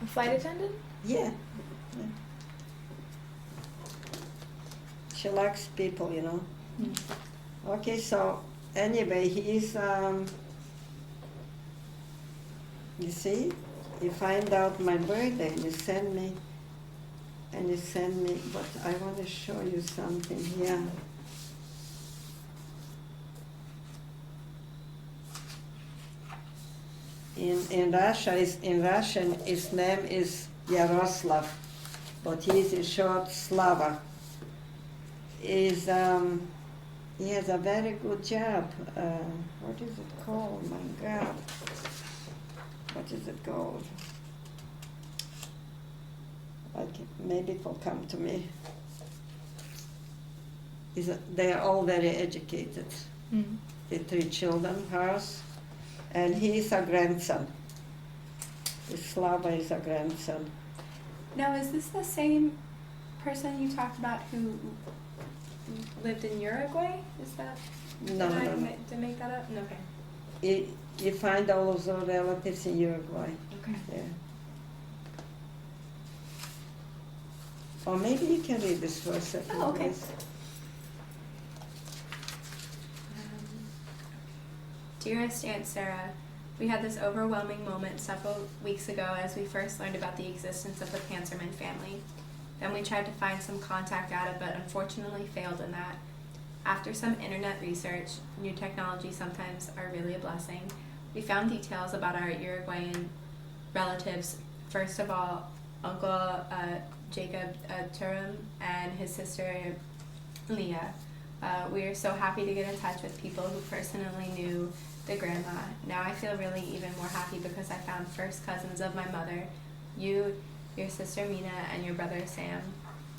flight attendant? Yeah. Yeah. She likes people, you know. Okay, so anyway, he's you see, you find out my birthday and you send me, but I want to show you something here. In Russian, his name is Yaroslav, but he's in short Slava. He has a very good job. What is it called? My God. What is it called? Maybe it will come to me. They are all very educated. Mm. The 3 children, hers, and he is a grandson. The Slava is a grandson. Now, is this the same person you talked about who lived in Uruguay? Is that? No, did I no, no. Did I make that up? No, okay. You find all of those relatives in Uruguay. Okay. Yeah. Or maybe you can read this for a second. Oh, okay. please. Dearest Aunt Sarah, we had this overwhelming moment several weeks ago as we first learned about the existence of the Pancerman family. Then we tried to find some contact data, but unfortunately failed in that. After some internet research, new technology sometimes are really a blessing, we found details about our Uruguayan relatives. First of all, Uncle Jacob Turum and his sister Leah. We are so happy to get in touch with people who personally knew the grandma. Now I feel really even more happy because I found first cousins of my mother, you, your sister Mina, and your brother Sam.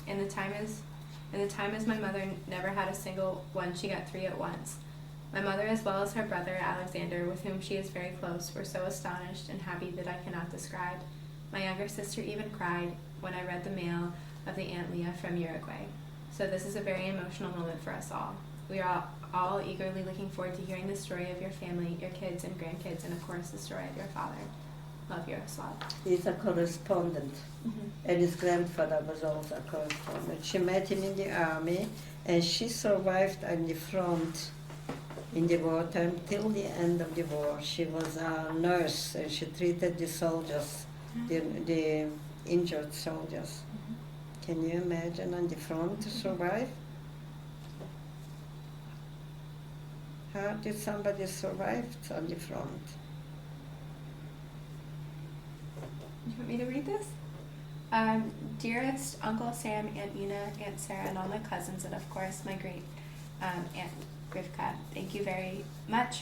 In the time as my mother never had a single one, she got 3 at once. My mother, as well as her brother Alexander, with whom she is very close, were so astonished and happy that I cannot describe. My younger sister even cried when I read the mail of the Aunt Leah from Uruguay. So this is a very emotional moment for us all. We are all eagerly looking forward to hearing the story of your family, your kids and grandkids, and of course the story of your father. Love, Yaroslav. He's a correspondent, Mm-hmm. and his grandfather was also a correspondent. She met him in the army, and she survived on the front in the wartime till the end of the war. She was a nurse, and she treated the soldiers, the injured soldiers. Mm-hmm. Can you imagine on the front to survive? How did somebody survive on the front? Do you want me to read this? Dearest Uncle Sam, Aunt Mina, Aunt Sarah, and all my cousins, and of course my great Aunt Rivka. Thank you very much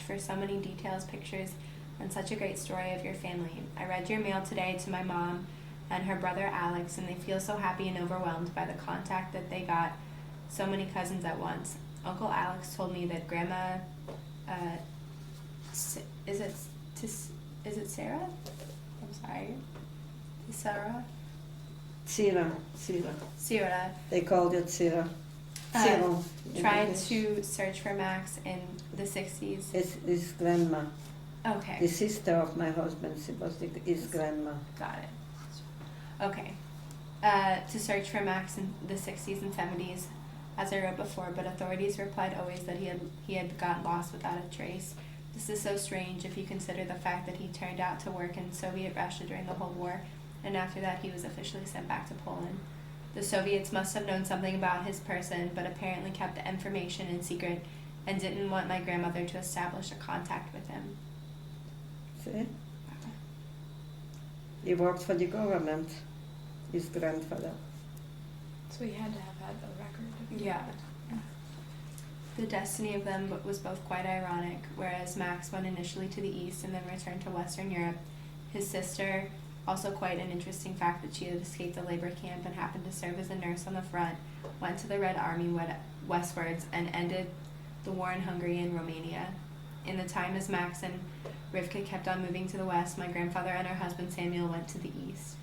for so many details, pictures, and such a great story of your family. I read your mail today to my mom and her brother Alex, and they feel so happy and overwhelmed by the contact that they got so many cousins at once. Uncle Alex told me that Grandma, is it Sarah? I'm sorry. Sarah? Cira. Sarah. They called it Cira. Cyril in Tried English. to search for Max in the 60s. It's his grandma. Okay. The sister of my husband, she was his grandma. Got it. Okay. To search for Max in the 60s and 70s, as I wrote before, but authorities replied always that he had gotten lost without a trace. This is so strange if you consider the fact that he turned out to work in Soviet Russia during the whole war, and after that he was officially sent back to Poland. The Soviets must have known something about his person, but apparently kept the information in secret and didn't want my grandmother to establish a contact with him. See? He worked for the government, his grandfather. So he had to have had a record. Yeah. The destiny of them was both quite ironic. Whereas Max went initially to the east and then returned to Western Europe, his sister, also quite an interesting fact that she had escaped a labor camp and happened to serve as a nurse on the front, went to the Red Army westwards and ended the war in Hungary and Romania. In the time as Max and Rivka kept on moving to the west, my grandfather and her husband Samuel went to the east.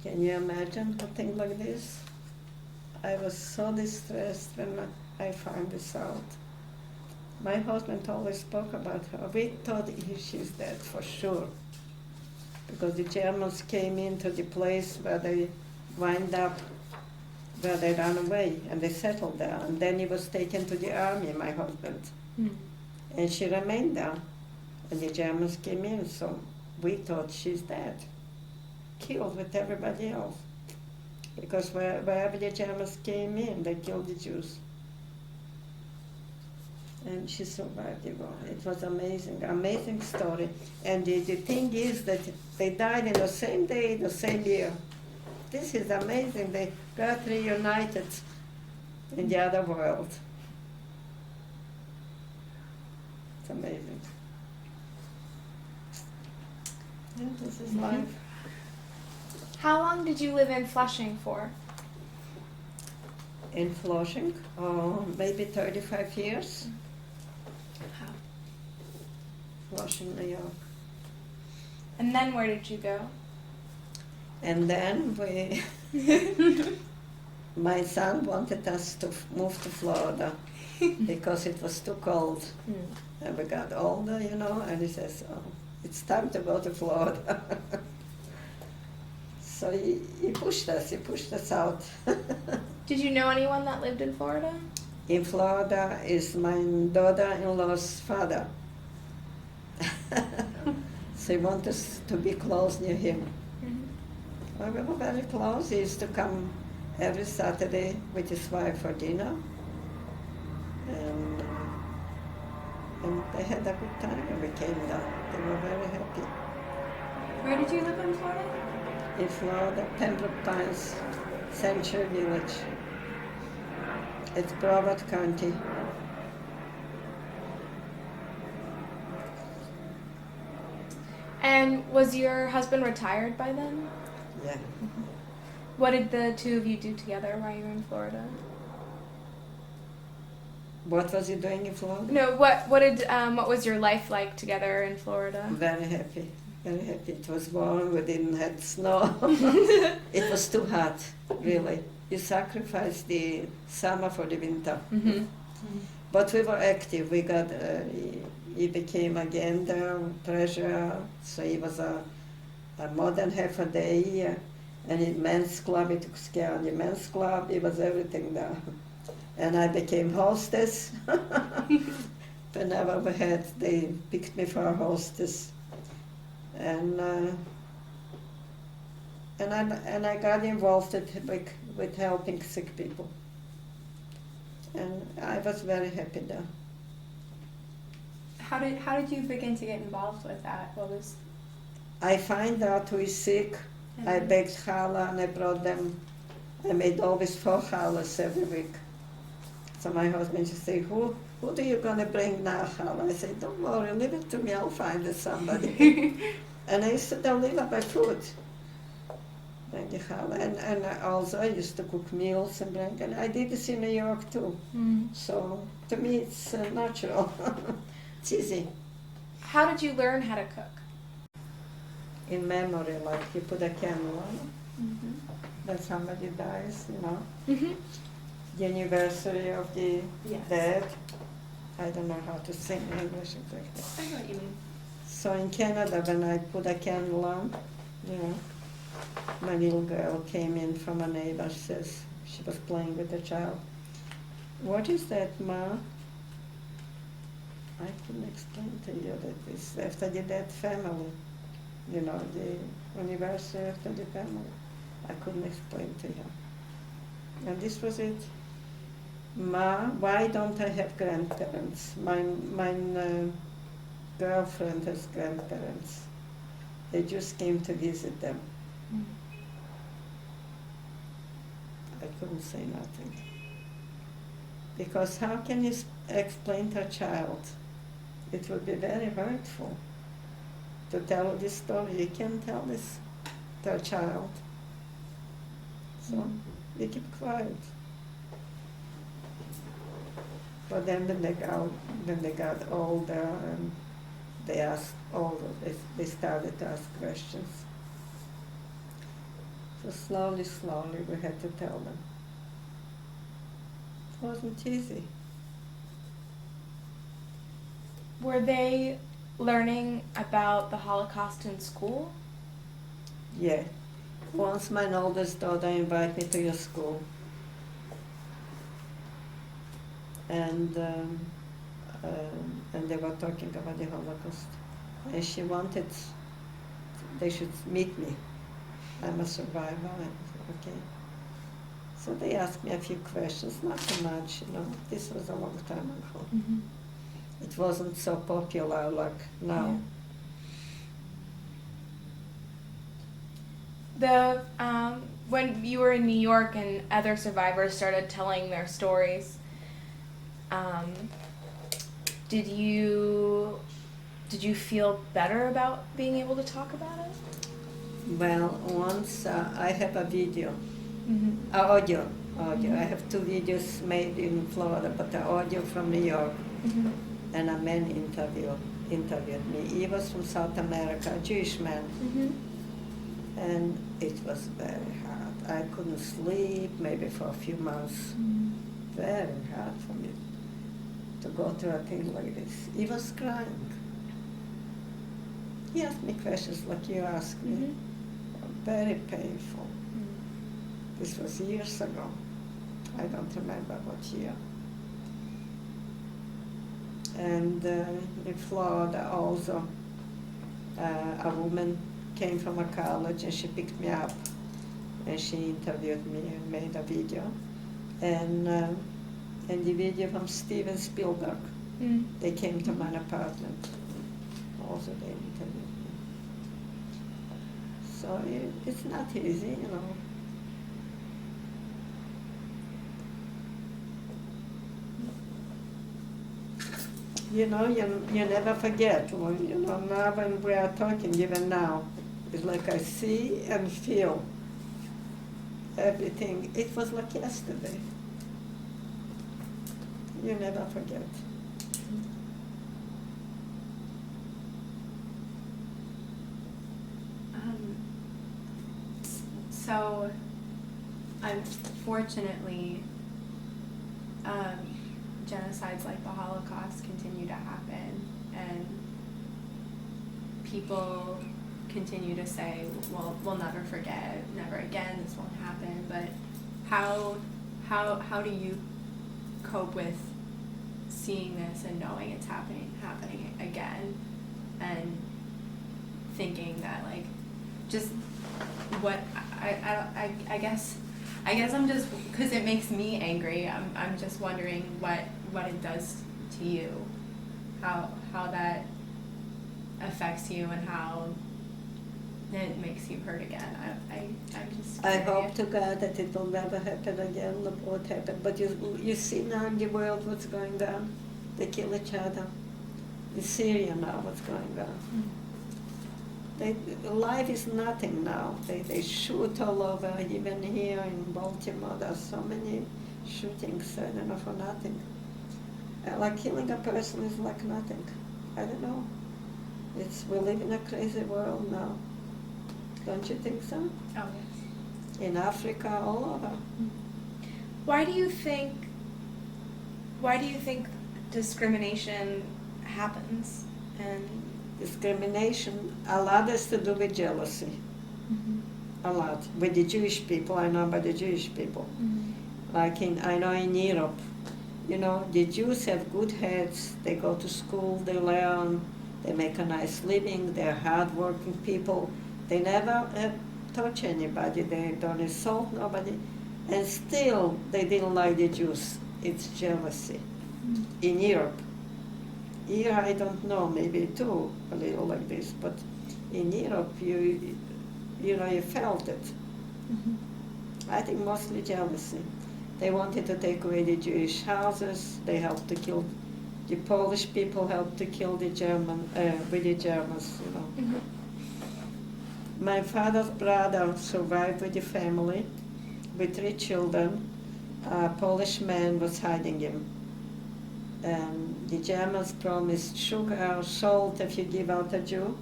Can you imagine a thing like this? I was so distressed when I found this out. My husband always spoke about her. We thought she's dead for sure, because the Germans came into the place where they wind up, where they ran away, and they settled there. And then he was taken to the army, my husband. And she remained there. And the Germans came in, so we thought she's dead, killed with everybody else. Because wherever the Germans came in, they killed the Jews. And she survived the war. It was amazing, amazing story. And the thing is that they died in the same day, the same year. This is amazing. They got reunited in the other world. It's amazing. Yeah, this is life. How long did you live in Flushing for? In Flushing, maybe 35 years. Flushing, New York. And then where did you go? And then my son wanted us to move to Florida because it was too cold. And we got older, and he says, oh, it's time to go to Florida. So he pushed us out. Did you know anyone that lived in Florida? In Florida is my daughter-in-law's father. So he wanted us to be close near him. Well, we were very close. He used to come every Saturday with his wife for dinner. And they had a good time when we came down. They were very happy. Where did you live in Florida? In Florida, Pembroke Pines, Sanctuary Village. It's Broward County. And was your husband retired by then? Yeah. What did the two of you do together while you were in Florida? What was he doing in Florida? No, what was your life like together in Florida? Very happy, very happy. It was warm, we didn't have snow. It was too hot, really. You sacrifice the summer for the winter. But we were active. We got, he became again the treasurer, so he was more than half a day. And in men's club, he took care of the men's club. He was everything there. And I became hostess. Whenever we had, they picked me for a hostess. And I got involved with helping sick people. And I was very happy there. How did you begin to get involved with that? What was? I find out who is sick. I baked challah and I brought them. I made always 4 challahs every week. So my husband used to say, who do you gonna bring now, challah? I said, don't worry, leave it to me, I'll find somebody. And I used to deliver by food. Bring the challah. And also I used to cook meals and bring, and I did this in New York too. So to me it's natural. It's easy. How did you learn how to cook? In memory, like you put a candle on, Mm-hmm. then somebody dies, you know. Mm-hmm. The anniversary of the Yes. dead. I don't know how to sing in English exactly. I know what you mean. So in Canada, when I put a candle on, you know, my little girl came in from a neighbor, says she was playing with the child. What is that, Ma? I couldn't explain to you that it's after the dead family, you know, the anniversary after the family. I couldn't explain to her. And this was it. Ma, why don't I have grandparents? My girlfriend has grandparents. They just came to visit them. I couldn't say nothing. Because how can you explain to a child? It would be very hurtful to tell this story. You can't tell this to a child. So we keep quiet. But then when they got older and they asked they started to ask questions. So slowly we had to tell them. It wasn't easy. Were they learning about the Holocaust in school? Yeah. Once my oldest daughter invited me to your school. And they were talking about the Holocaust. And she wanted they should meet me. I'm a survivor. And okay. So they asked me a few questions, not too much, you know. This was a long time ago. Mm-hmm. It wasn't so popular like now. The when you were in New York and other survivors started telling their stories, did you feel better about being able to talk about it? Well, once I have a video, Mm-hmm. audio. I have 2 videos made in Florida, but the audio from New York. Mm-hmm. And a man interviewed me. He was from South America, a Jewish man. Mm-hmm. And it was very hard. I couldn't sleep, maybe for a few months. Mm-hmm. Very hard for me to go through a thing like this. He was crying. He asked me questions like you asked me. Mm-hmm. Very painful. This was years ago. I don't remember what year. And in Florida also, a woman came from a college and she picked me up and she interviewed me and made a video. And the video from Steven Spielberg, they came to my apartment. Also they interviewed me. So it's not easy, you know. You know, you never forget. Well, you know, now when we are talking, even now, it's like I see and feel everything. It was like yesterday. You never forget. So, unfortunately, genocides like the Holocaust continue to happen, and people continue to say, well, we'll never forget, never again, this won't happen. But how do you cope with seeing this and knowing it's happening again, and thinking that, like, just what I guess I'm just, because it makes me angry, I'm just wondering what it does to you, how that affects you, and how it makes you hurt again. I'm just I curious. hope to God that it will never happen again. Look what happened. But you see now in the world what's going on. They kill each other. In Syria now what's going on. Life is nothing now. They shoot all over. Even here in Baltimore, there are so many shootings. I don't know, for nothing. Like killing a person is like nothing. I don't know. We live in a crazy world now. Don't you think so? Oh yes. In Africa, all over. Why do you think discrimination happens? And Discrimination, a lot has to do with jealousy. A lot. With the Jewish people, I know about the Jewish people. Like I know in Europe, the Jews have good heads, they go to school, they learn, they make a nice living, they're hard-working people. They never touch anybody, they don't insult nobody, and still they didn't like the Jews. It's jealousy. In Europe. Here I don't know, maybe too, a little like this, but in Europe you felt it. I think mostly jealousy. They wanted to take away the Jewish houses. They helped to kill the Polish people. Helped to kill the with the Germans. My father's brother survived with the family, with 3 children. A Polish man was hiding him. And the Germans promised sugar, salt if you give out a Jew.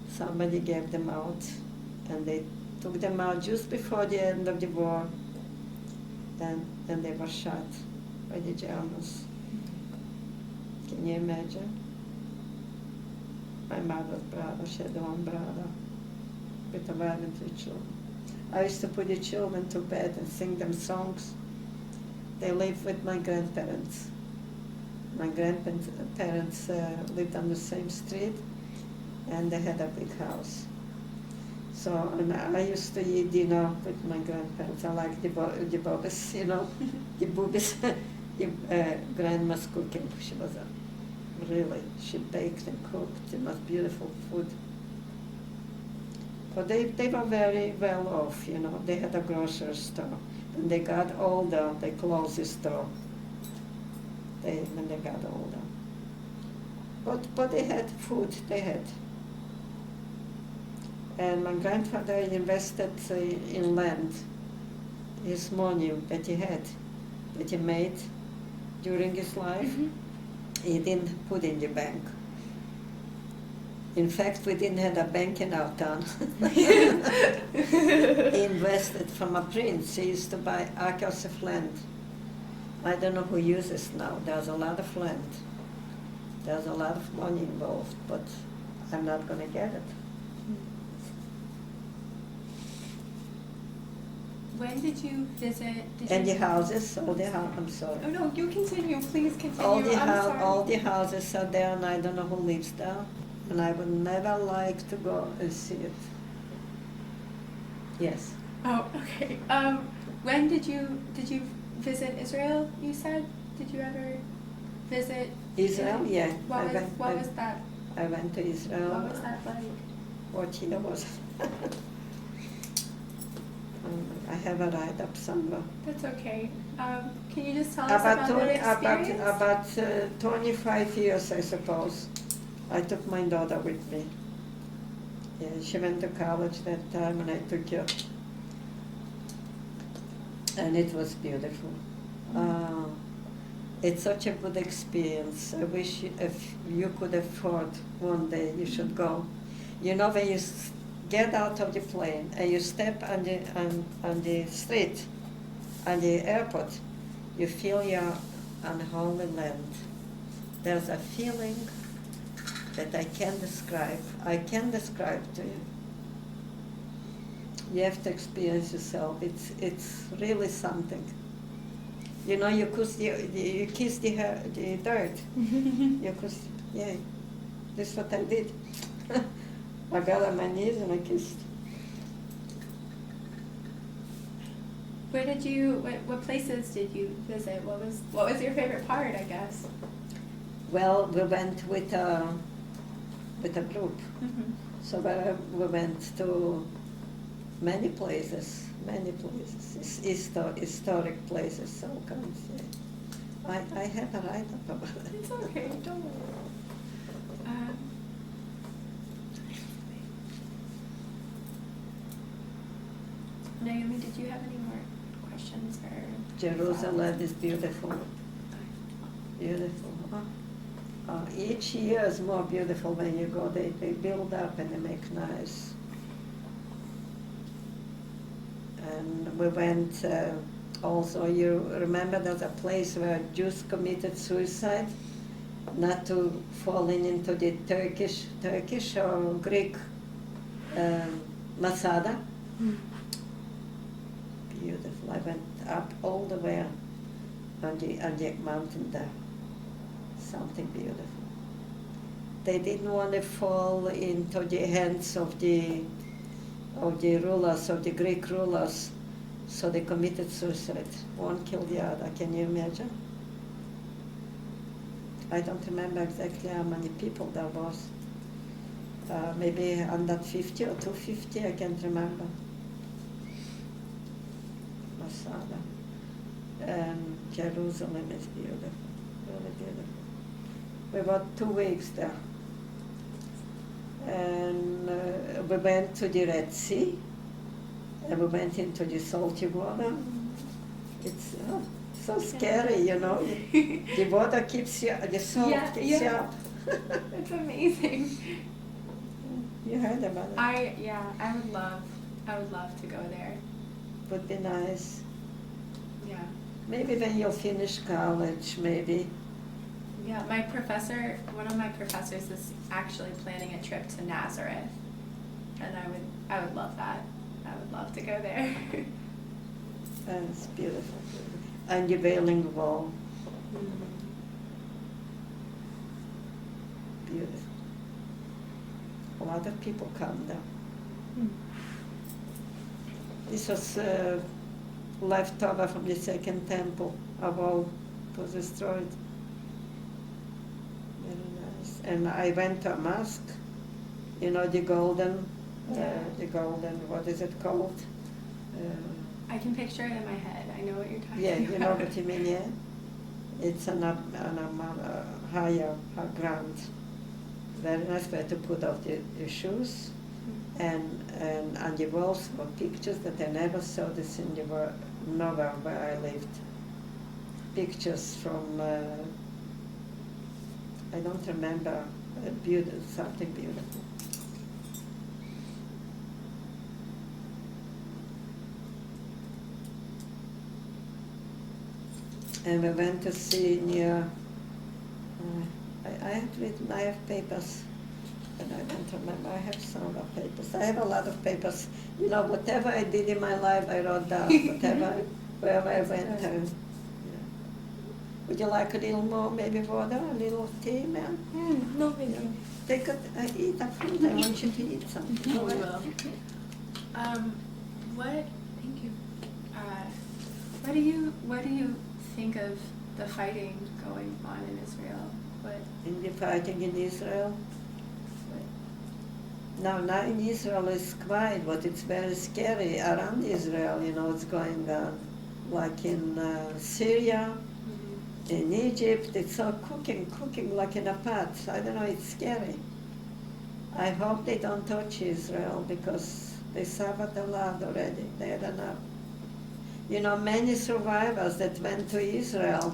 Somebody gave them out, and they took them out just before the end of the war. And they were shot by the Germans. Can you imagine? My mother's brother, she had one brother with a wife and 3 children. I used to put the children to bed and sing them songs. They lived with my grandparents. My grandparents lived on the same street, and they had a big house. So, and I used to eat dinner with my grandparents. I like the bobbies, the boobies, grandma's cooking. She was she baked and cooked the most beautiful food. But they were very well off, They had a grocery store. When they got older, they closed the store. When they got older. But they had food, they had. And my grandfather invested in land, his money that he had, that he made during his life. He didn't put in the bank. In fact, we didn't have a bank in our town. He invested from a prince. He used to buy acres of land. I don't know who uses now. There's a lot of land. There's a lot of money involved, but I'm not going to get it. When did you visit? The houses, I'm sorry. Oh no, you continue. Please continue. All the houses are there, and I don't know who lives there. And I would never like to go and see it. Yes. Oh, okay. When did you visit Israel? You said. Did you ever visit Israel? Yeah. What was that? I went to Israel. What was that like? What year was it? I have a write-up somewhere. That's okay. Can you just tell us about that experience? About 25 years, I suppose. I took my daughter with me. Yeah, she went to college that time, and I took her. And it was beautiful. It's such a good experience. I wish if you could afford one day, you should go. When you get out of the plane and you step on the street, on the airport, you feel you're on holy land. There's a feeling that I can't describe. I can't describe to you. You have to experience yourself. It's really something. You kiss the dirt. You kiss, yeah. This is what I did. I got on my knees and I kissed. What places did you visit? What was your favorite part, I guess? Well, we went with a group. So we went to many places, historic places, all kinds. Yeah. I have a write-up about it. It's okay, don't worry. Naomi, did you have any more questions or? Jerusalem is beautiful. Beautiful. Each year is more beautiful when you go. They build up and they make nice. And we went also, you remember there's a place where Jews committed suicide, not to falling into the Turkish or Greek Masada. Beautiful. I went up all the way on the mountain there. Something beautiful. They didn't want to fall into the hands of the rulers, of the Greek rulers, so they committed suicide. One killed the other. Can you imagine? I don't remember exactly how many people there was. Maybe 150 or 250, I can't remember. Masada. And Jerusalem is beautiful, really beautiful. We were 2 weeks there. And we went to the Red Sea, and we went into the salty water. It's so scary, you know. The water keeps you, the salt keeps you up. It's amazing. You heard about it? I would love to go there. Would be nice. Yeah. Maybe when you finish college, maybe. Yeah, one of my professors is actually planning a trip to Nazareth, and I would love that. I would love to go there. It's beautiful. And the Wailing Wall. Beautiful. A lot of people come there. This was left over from the second temple. A wall was destroyed. Very nice. And I went to a mosque, you know, the golden, what is it called? I can picture it in my head. I know what you're talking Yeah, about. you know what you mean, yeah? It's on a higher ground. Very nice way to put out your shoes. And on the walls were pictures that I never saw this in the world, nowhere where I lived. Pictures from, I don't remember, something beautiful. And we went to see near, I have papers, and I don't remember, I have some of the papers. I have a lot of papers. You know, whatever I did in my life, I wrote down, wherever I went. Yeah. Would you like a little more, maybe water, a little tea, ma'am? No, thank you. Take eat a fruit, I want you to eat something. We will. Thank you. What do you think of the fighting going on in Israel? In the fighting in Israel? Now in Israel it's quiet, but it's very scary around Israel, you know, it's going on. Like in Syria, in Egypt, it's all cooking like in a pot. I don't know, it's scary. I hope they don't touch Israel because they suffered a lot already. They had enough. You know, many survivors that went to Israel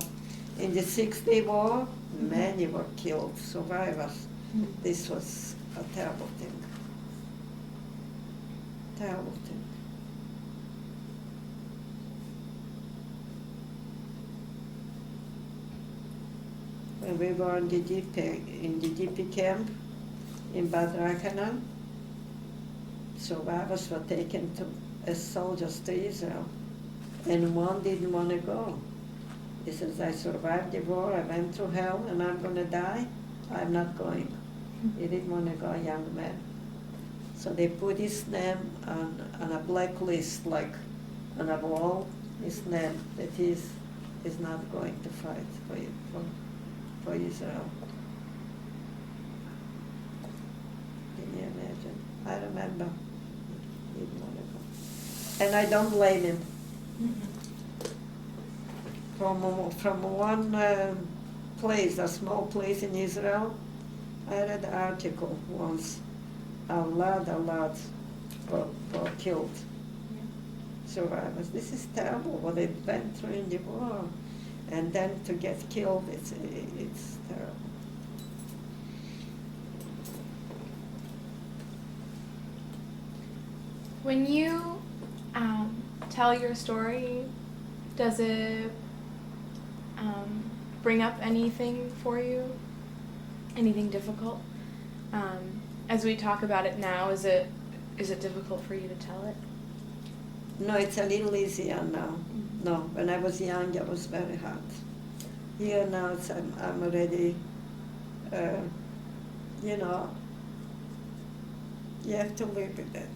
in the 6-day war, many were killed, survivors. This was a terrible thing. Terrible thing. When we were in the DP camp in Bad Rakanan, survivors were taken as soldiers to Israel, and one didn't want to go. He says, I survived the war, I went through hell, and I'm going to die. I'm not going. He didn't want to go, a young man. So they put his name on a blacklist, like on a wall, his name, that he's not going to fight for Israel. Can you imagine? I remember he didn't want to go. And I don't blame him. From one place, a small place in Israel, I read an article once. A lot were killed. Survivors. This is terrible what they went through in the war. And then to get killed, it's terrible. When you tell your story, does it bring up anything for you? Anything difficult? As we talk about it now, is it difficult for you to tell it? No, it's a little easier now. No, when I was young, it was very hard. Here now, I'm already, you know, you have to live with it.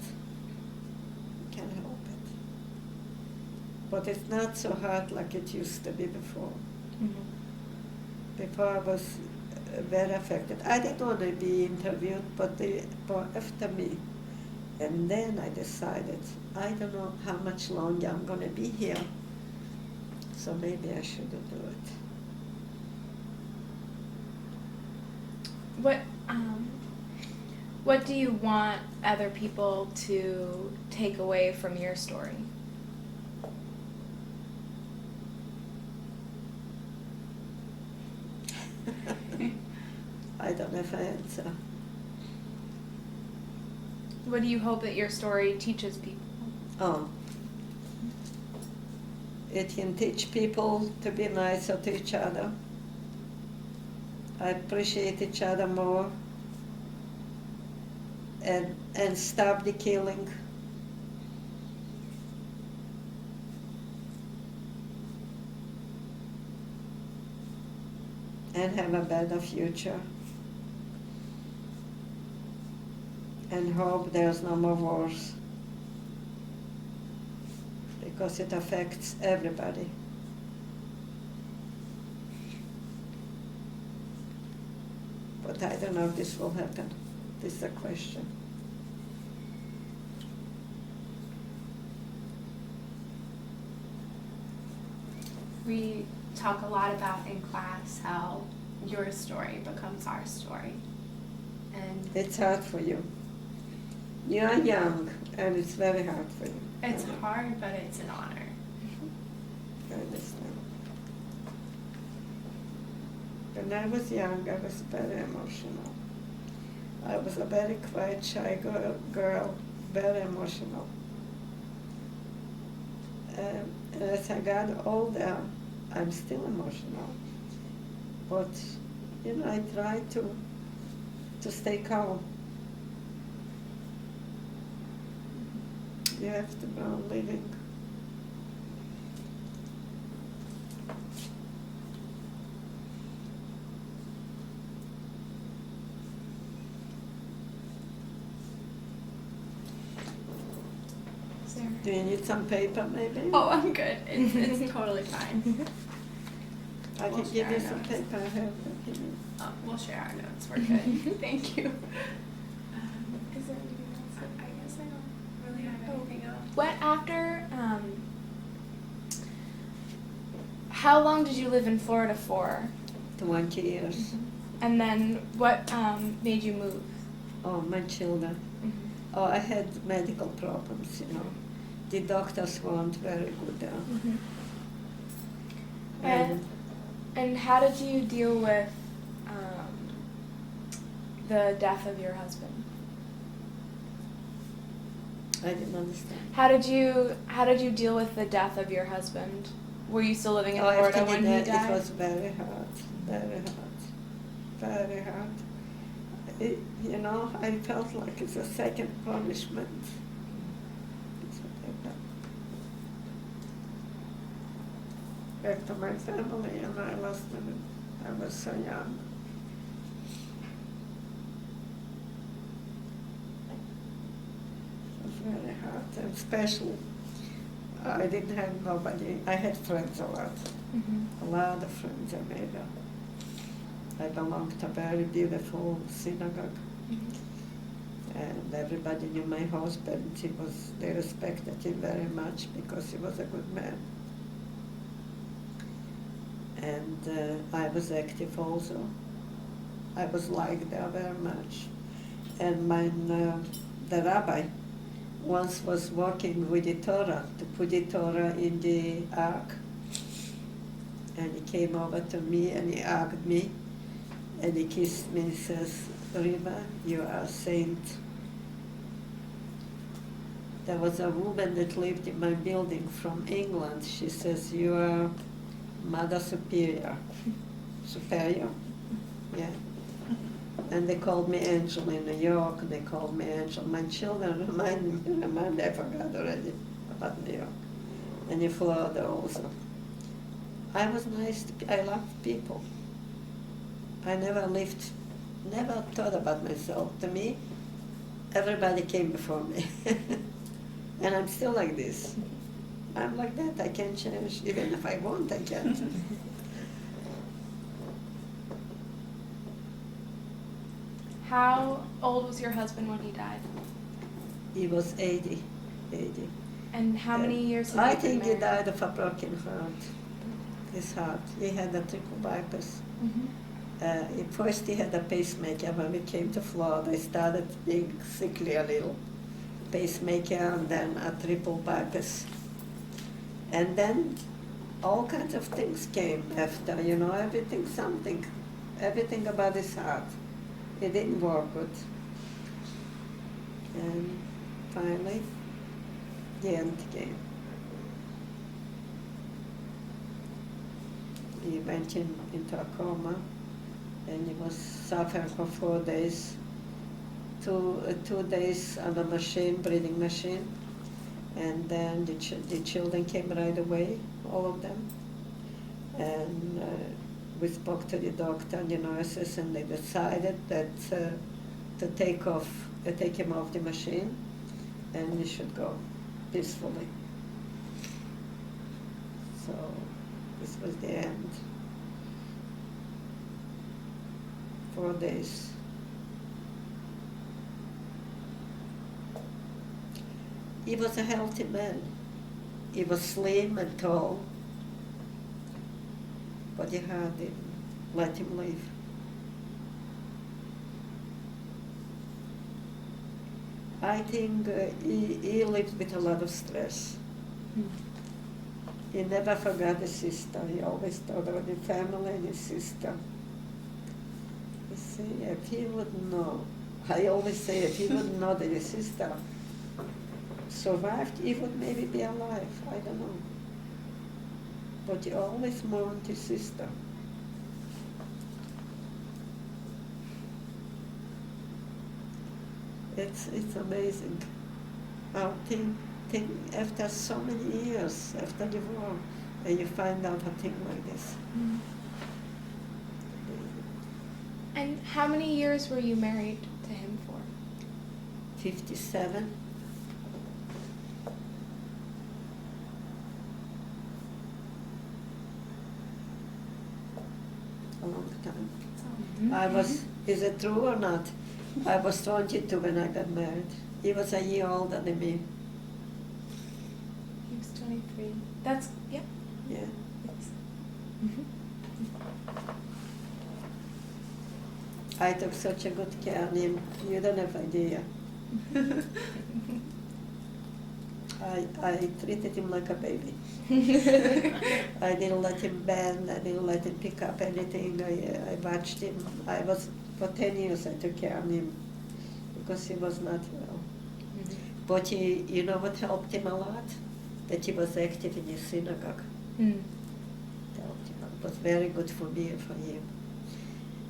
You can't help it. But it's not so hard like it used to be before. Mm-hmm. Before I was very affected. I didn't want to be interviewed, but they were after me. And then I decided, I don't know how much longer I'm going to be here, so maybe I shouldn't do it. What do you want other people to take away from your story? I don't have an answer. What do you hope that your story teaches people? Oh, it can teach people to be nicer to each other. I appreciate each other more, and stop the killing. And have a better future. And hope there's no more wars, because it affects everybody. But I don't know if this will happen. This is a question. We talk a lot about in class how your story becomes our story. And It's hard for you. You are young, and it's very hard for you. it's hard, but it's an honor. I understand. When I was young, I was very emotional. I was a very quiet, shy girl, very emotional. And as I got older, I'm still emotional. But, you know, I try to stay calm. You have to go on living. Sarah? Do you need some paper, maybe? Oh, I'm good. It's totally fine. I We'll can give share you our some notes. paper. I have. We'll share our notes. We're good. Thank you. Is there anything else? I guess I don't really have anything else. What after, how long did you live in Florida for? 20 years. And then what made you move? Oh, my children. Oh, I had medical problems, you know. The doctors weren't very good there. And how did you deal with the death of your husband? I didn't understand. How did you deal with the death of your husband? Were you still living in Florida After when he that, died? it was very hard, very hard, very hard. You know, I felt like it's a second punishment. It's what I got. Back to my family, and I lost them. I was so young. It was very hard, and especially I didn't have nobody. I had friends a lot. A lot of friends I made. I belonged to a very beautiful synagogue. And everybody knew my husband. They respected him very much because he was a good man. And I was active also. I was liked there very much. And the rabbi once was working with the Torah to put the Torah in the ark. And he came over to me and he hugged me and he kissed me and says, Rivka, you are a saint. There was a woman that lived in my building from England. She says, "You are Mother Superior." Superior? Yeah. And they called me Angel in New York. They called me Angel. My children remind me, I forgot already about New York. And in Florida also. I was nice, I loved people. I never thought about myself. To me, everybody came before me. And I'm still like this. I'm like that, I can't change. Even if I want, I can't. How old was your husband when he died? He was 80. And how many years have I you been think he married? died of a broken heart. His heart. He had a triple bypass. First he had a pacemaker. When we came to Florida, he started being sickly a little. Pacemaker and then a triple bypass. And then all kinds of things came after, everything about his heart. It didn't work good. And finally, the end came. He went into a coma, and he was suffering for 4 days. 2 days on a machine, breathing machine, and then the children came right away, all of them. And we spoke to the doctor and the nurses, and they decided that to take him off the machine, and he should go peacefully. So this was the end. 4 days. He was a healthy man. He was slim and tall, but the heart didn't let him live. I think he lived with a lot of stress. He never forgot his sister. He always thought about the family and his sister. You see, if he would know, I always say if he would know that his sister survived, he would maybe be alive. I don't know. But he always mourned his sister. It's amazing how thing after so many years after the war, and you find out a thing like this. And how many years were you married to him for? 57. A long time. I was, is it true or not? I was 22 when I got married. He was a year older than me. He was 23. That's, yeah. Yeah. I took such a good care of him. You don't have idea. I treated him like a baby. I didn't let him bend. I didn't let him pick up anything. I watched him. For 10 years I took care of him because he was not well. But you know what helped him a lot? That he was active in his synagogue. Helped him. It was very good for me and for him.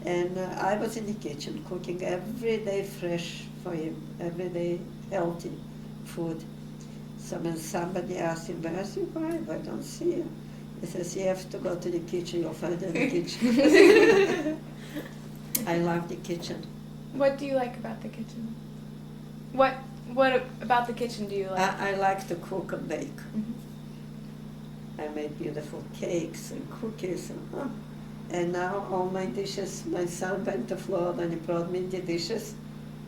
And I was in the kitchen cooking every day fresh for him, every day healthy food. So when somebody asked him, "Where's your wife? I don't see her." He says, "You have to go to the kitchen, you'll find her in the kitchen." I love the kitchen. What do you like about the kitchen? What about the kitchen do you like? I like to cook and bake. I made beautiful cakes and cookies. And now all my dishes, my son went to Florida and he brought me the dishes,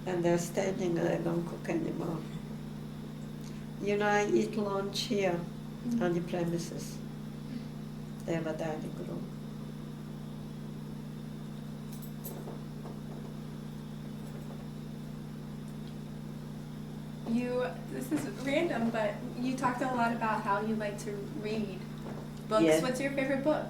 and they're standing and I don't cook anymore. You know, I eat lunch here on the premises. They have a dining room. This is random, but you talked a lot about how you like to read books. Yeah. What's your favorite book?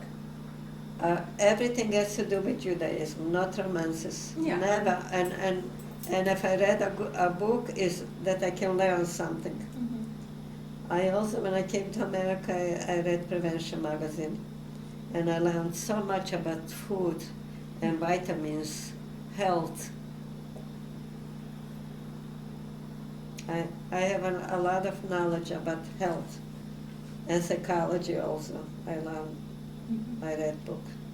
Everything has to do with Judaism, not romances. Yeah. Never. And if I read a book, is that I can learn something. I also, when I came to America, I read Prevention magazine, and I learned so much about food and vitamins, health. I have a lot of knowledge about health and psychology also. I learned, I read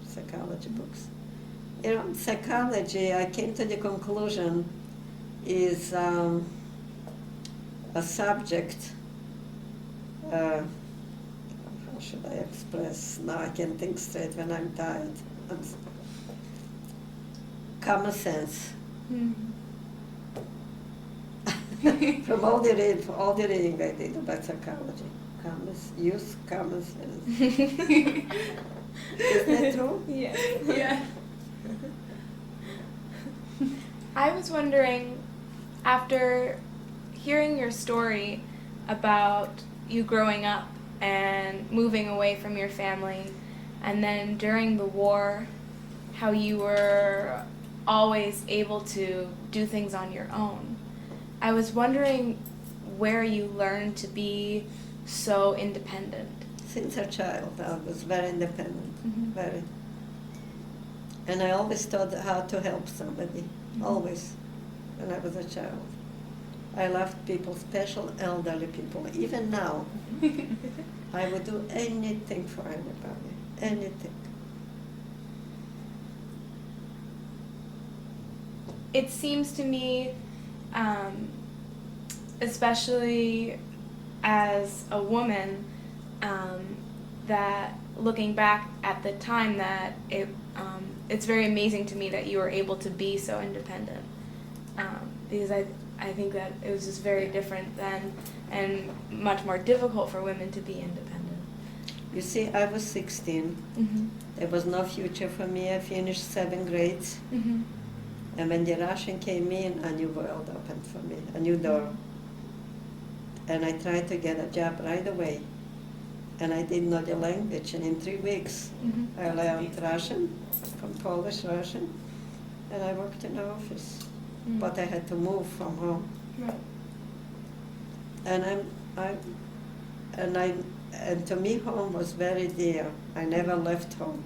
psychology books. You know, psychology, I came to the conclusion, is a subject, how should I express? Now I can think straight when I'm tired. Common sense. From all the reading I did about psychology. Use common sense. Isn't that true? Yeah. Yeah. I was wondering, after hearing your story about you growing up and moving away from your family, and then during the war, how you were always able to do things on your own. I was wondering where you learned to be so independent. Since a child, I was very independent, Mhm. very. And I always thought how to help somebody, always, when I was a child. I loved people, special elderly people. Even now, I would do anything for anybody, anything. It seems to me, especially as a woman, that looking back at the time, that it's very amazing to me that you were able to be so independent, because I think that it was just very different then and much more difficult for women to be independent. You see, I was 16. Mm-hmm. There was no future for me. I finished 7 grades. Mm-hmm. And when the Russian came in, a new world opened for me, a new door. And I tried to get a job right away. And I didn't know the language, and in 3 weeks Mm-hmm. I learned Russian, from Polish, Russian, and I worked in the office. Mm-hmm. But I had to move from home. Right. And to me home was very dear. I never left home.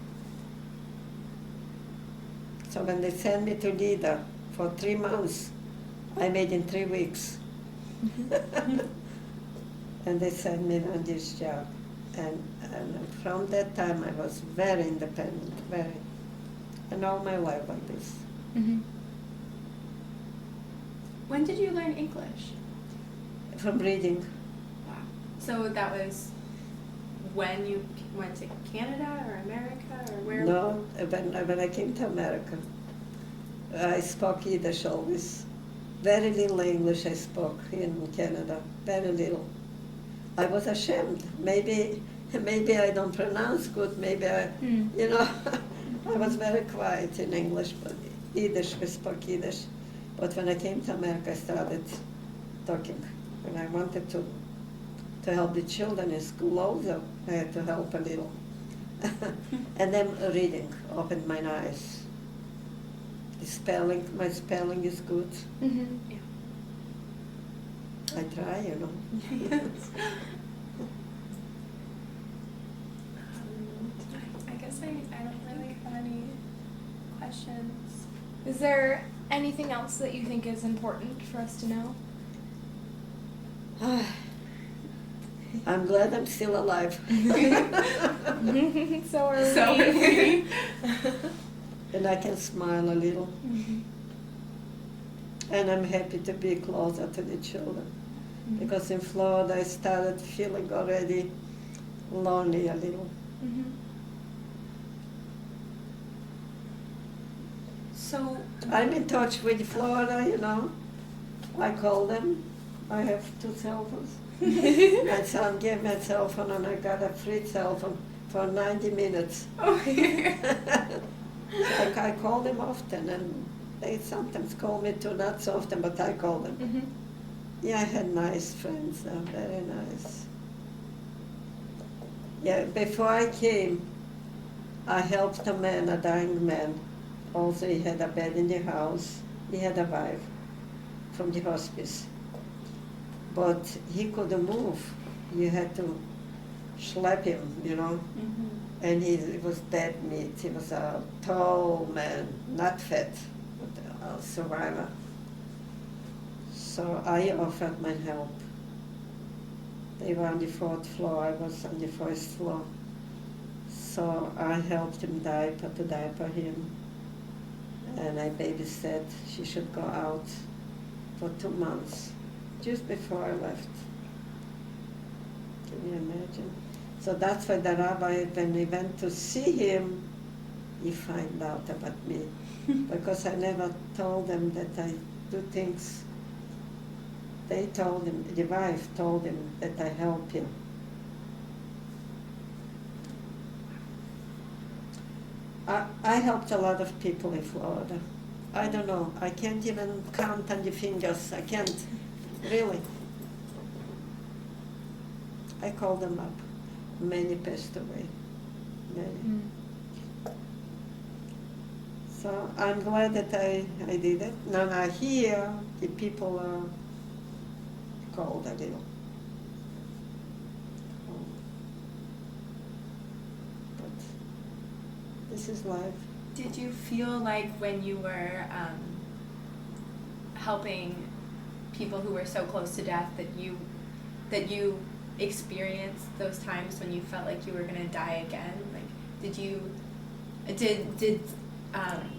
So when they sent me to Lida for 3 months, I made in 3 weeks. And they sent me on this job. And from that time I was very independent, very. And all my life like this. Mm-hmm. When did you learn English? From reading. Wow. So that was when you went to Canada or America or where? No, when I came to America, I spoke Yiddish always. Very little English I spoke in Canada, very little. I was ashamed. Maybe I don't pronounce good, maybe I was very quiet in English, but Yiddish, we spoke Yiddish. But when I came to America, I started talking. And I wanted to help the children in school also. I had to help a little. And then reading opened my eyes. My spelling is good. Mm-hmm. Yeah. I try, Yes. I guess I don't really have any questions. Is there anything else that you think is important for us to know? I'm glad I'm still alive. So are we. So are we. And I can smile a little. Mm-hmm. And I'm happy to be closer to the children. Mm-hmm. Because in Florida I started feeling already lonely a little. Mm-hmm. So I'm in touch with Florida, I call them. I have 2 cell phones. My son gave me a cell phone and I got a free cell phone for 90 minutes. So I call them often, and they sometimes call me too, not so often, but I call them. Mm-hmm. Yeah, I had nice friends, very nice. Yeah, before I came, I helped a man, a dying man. Also, he had a bed in the house. He had a wife from the hospice. But he couldn't move. You had to schlep him, you know. Mhm. And he was dead meat. He was a tall man, not fat, but a survivor. So I offered my help. They were on the 4th floor, I was on the 1st floor. So I helped him to diaper him. And I babysat. She should go out for 2 months, just before I left. Can you imagine? So that's why the rabbi, when we went to see him, he found out about me. Because I never told them that I do things. They told him, the wife told him that I help him. I helped a lot of people in Florida. I don't know, I can't even count on the fingers, I can't, really. I called them up. Many passed away, many. Mm. So I'm glad that I did it. Now here, the people are cold a little. But this is life. Did you feel like when you were helping people who were so close to death that you experienced those times when you felt like you were going to die again? Like, did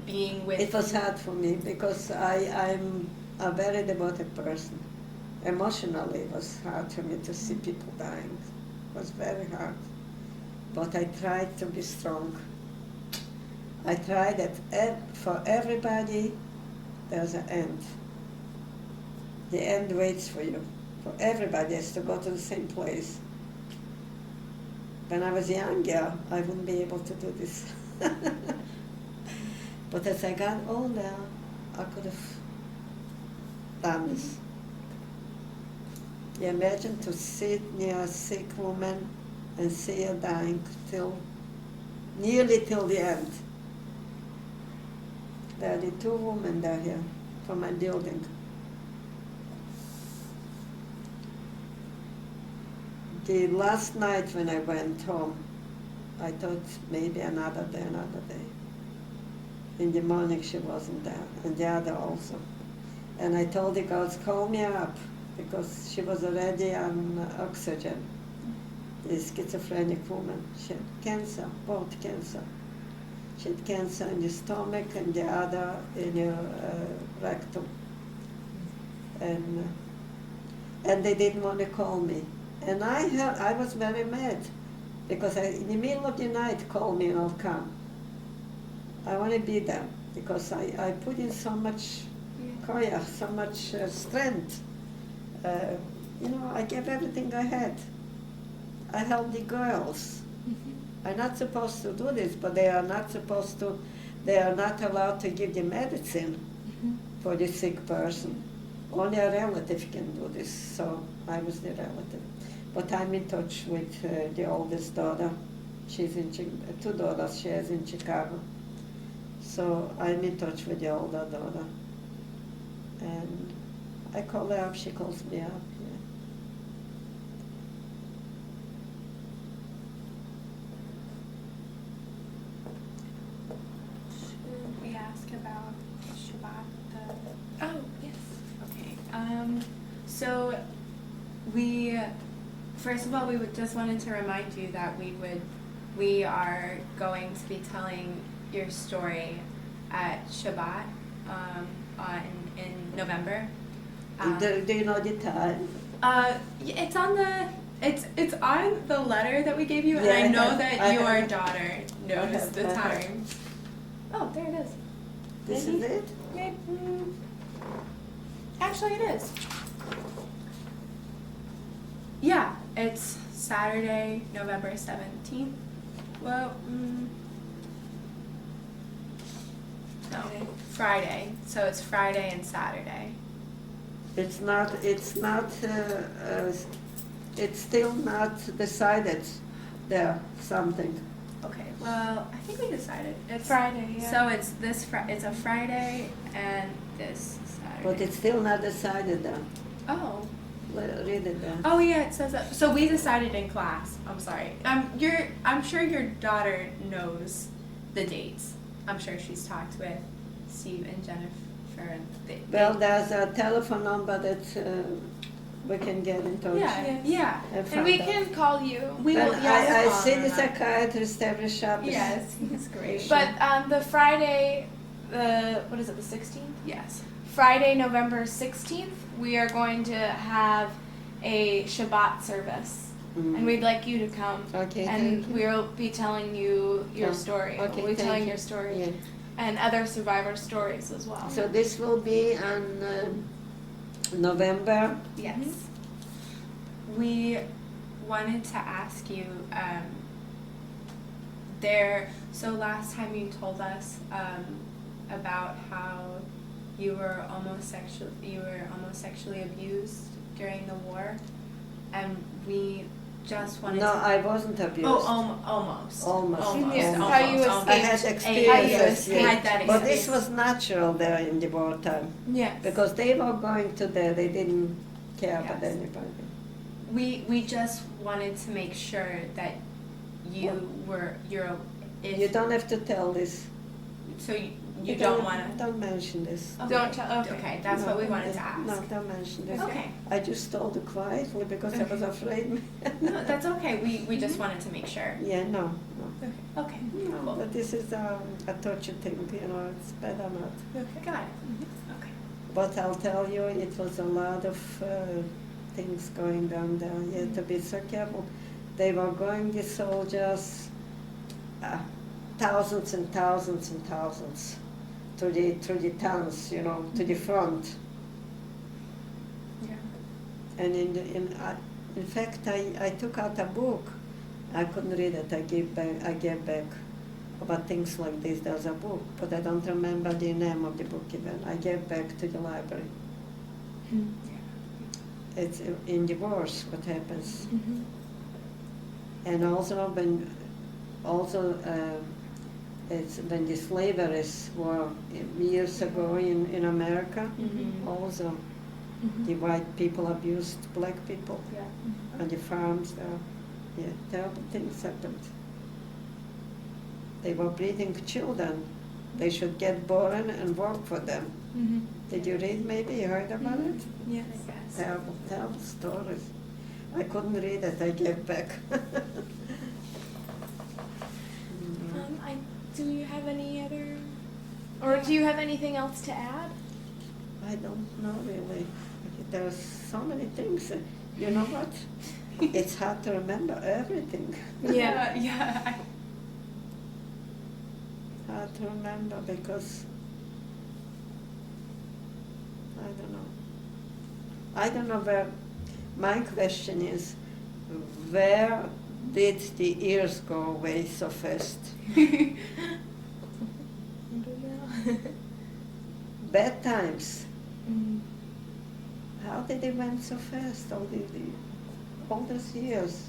being with... It was hard for me because I'm a very devoted person. Emotionally, it was hard for me to see people dying. It was very hard. But I tried to be strong. I tried that for everybody, there's an end. The end waits for you. For everybody has to go to the same place. When I was younger, I wouldn't be able to do this. But as I got older, I could have done this. You imagine to sit near a sick woman and see her dying nearly till the end. There are the 2 women there here from my building. The last night when I went home, I thought maybe another day. In the morning she wasn't there, and the other also. And I told the girls, call me up, because she was already on oxygen. The schizophrenic woman. She had cancer, both cancer. She had cancer in the stomach and the other in the rectum. And they didn't want to call me. And I was very mad, because in the middle of the night, call me and I'll come. I want to be there, because I put in so much koyach, so much strength. I gave everything I had. I helped the girls. I'm not supposed to do this, but they are not allowed to give the medicine for the sick person. Only a relative can do this, so I was the relative. But I'm in touch with the oldest daughter. She's in 2 daughters she has in Chicago. So I'm in touch with the older daughter. And I call her up, she calls me up. Yeah. Should we ask about Shabbat? Oh, yes. Okay. So first of all, we just wanted to remind you that we are going to be telling your story at Shabbat in November. Do you know the time? It's on the letter that we gave you, and Yeah, I know I that your have it. daughter knows have the that. time. Oh, there it is. This Maybe. is it? Actually, it is. Yeah, it's Saturday, November 17th. Well, no, Friday. So it's Friday and Saturday. It's still not decided there, something. Okay, well, I think we decided. It's Friday, yeah. So it's it's a Friday and this Saturday. But it's still not decided there. Oh. Read it then. Oh yeah, it says that. So we decided in class. I'm sorry. I'm sure your daughter knows the dates. I'm sure she's talked with Steve and Jennifer. And Well, there's a telephone number that we can get in touch. yeah. And And we find out. can call you. We Well, will. Yeah, I we'll call see her the up. psychiatrist every Shabbos. Yes, he's great. Sure. But the Friday, what is it, the 16th? Yes. Friday, November 16th, we are going to have a Shabbat service. Mm. And we'd like you to come. Okay, And thank you. we'll be telling you your Yeah. story. Okay, We'll be thank telling you. your story. Yeah. And other survivor stories as well. So this will be on November. Yes. Mm-hmm. We wanted to ask you, so last time you told us about how you were almost sexually abused during the war, and we just wanted No, to. I wasn't abused. Almost. Almost. Yes, almost. how you almost. I had escaped. experiences, How you yeah. had that But this experience. was natural there in the wartime Yes. because they were going to there. They didn't care about Yes. anybody. We just wanted to make sure that You don't have to tell this. so you don't want to. Don't mention this. Don't tell. Okay. Okay, that's what we wanted to ask. No, don't mention this. Okay. I just told it quietly because I was afraid. No, that's okay. We just wanted to make sure. Yeah, no. Okay. No, Cool. but this is a touchy thing, it's better not. Okay. Got it. Okay. But I'll tell you, it was a lot of things going down there. You had to be so careful. They were going, the soldiers, thousands and thousands and thousands through the towns, to the front. Yeah. And in fact, I took out a book. I couldn't read it. I gave back about things like this. There's a book, but I don't remember the name of the book even. I gave back to the library. It's in divorce what happens. Mm-hmm. And also it's when the slaveries were years ago in America. Mhm. Also, Mm-hmm. the white people abused black people Yeah. on the farms there. Yeah, terrible things happened. They were breeding children. They should get born and work for them. Mm-hmm. Did you read maybe? You heard about it? Yes. Yes. Terrible, terrible stories. I couldn't read it, I gave back. Do you have any other, or do you have anything else to add? I don't know really. There's so many things. You know what? It's hard to remember everything. Yeah. Yeah. Hard to remember because I don't know where. My question is, where did the ears go away so fast? I don't know. Bad times. Mm. How did they went so fast? All those years.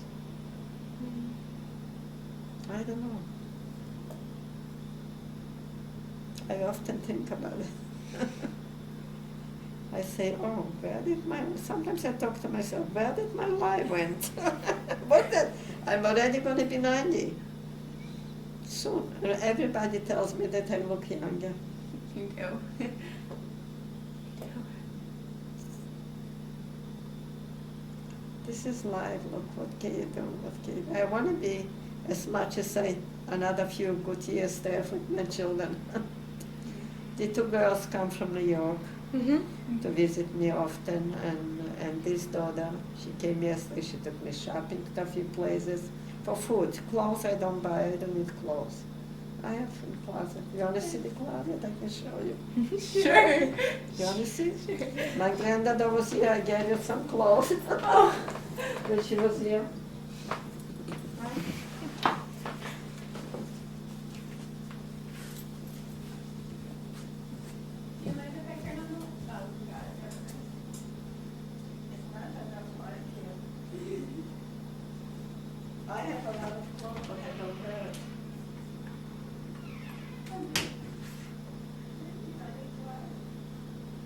I don't know. I often think about it. I say, oh, sometimes I talk to myself, where did my life went? I'm already going to be 90 soon. And everybody tells me that I look younger. You do. This is life, look, what can you do, what can you do? I want to be, as much as another few good years there with my children. The two girls come from New York Mm-hmm. to visit me often, and this daughter, she came yesterday, she took me shopping to a few places for food. Clothes I don't buy, I don't need clothes. I have in the closet. You want to see the closet? I can show you. Sure. You want to see? My granddaughter was here, I gave her some clothes Oh. when she was here. You mind if I turn on the? Oh, you got it. Perfect. It's not enough light here. I have a lot of clothes, but I don't wear it.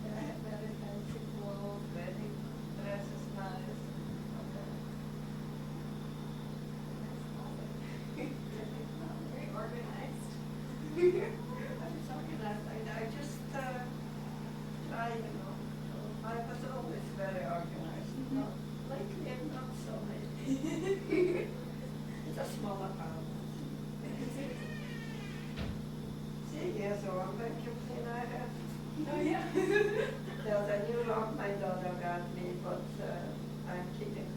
I have very fancy clothes, wedding dresses now. There's a new rock my daughter got me, but I'm keeping.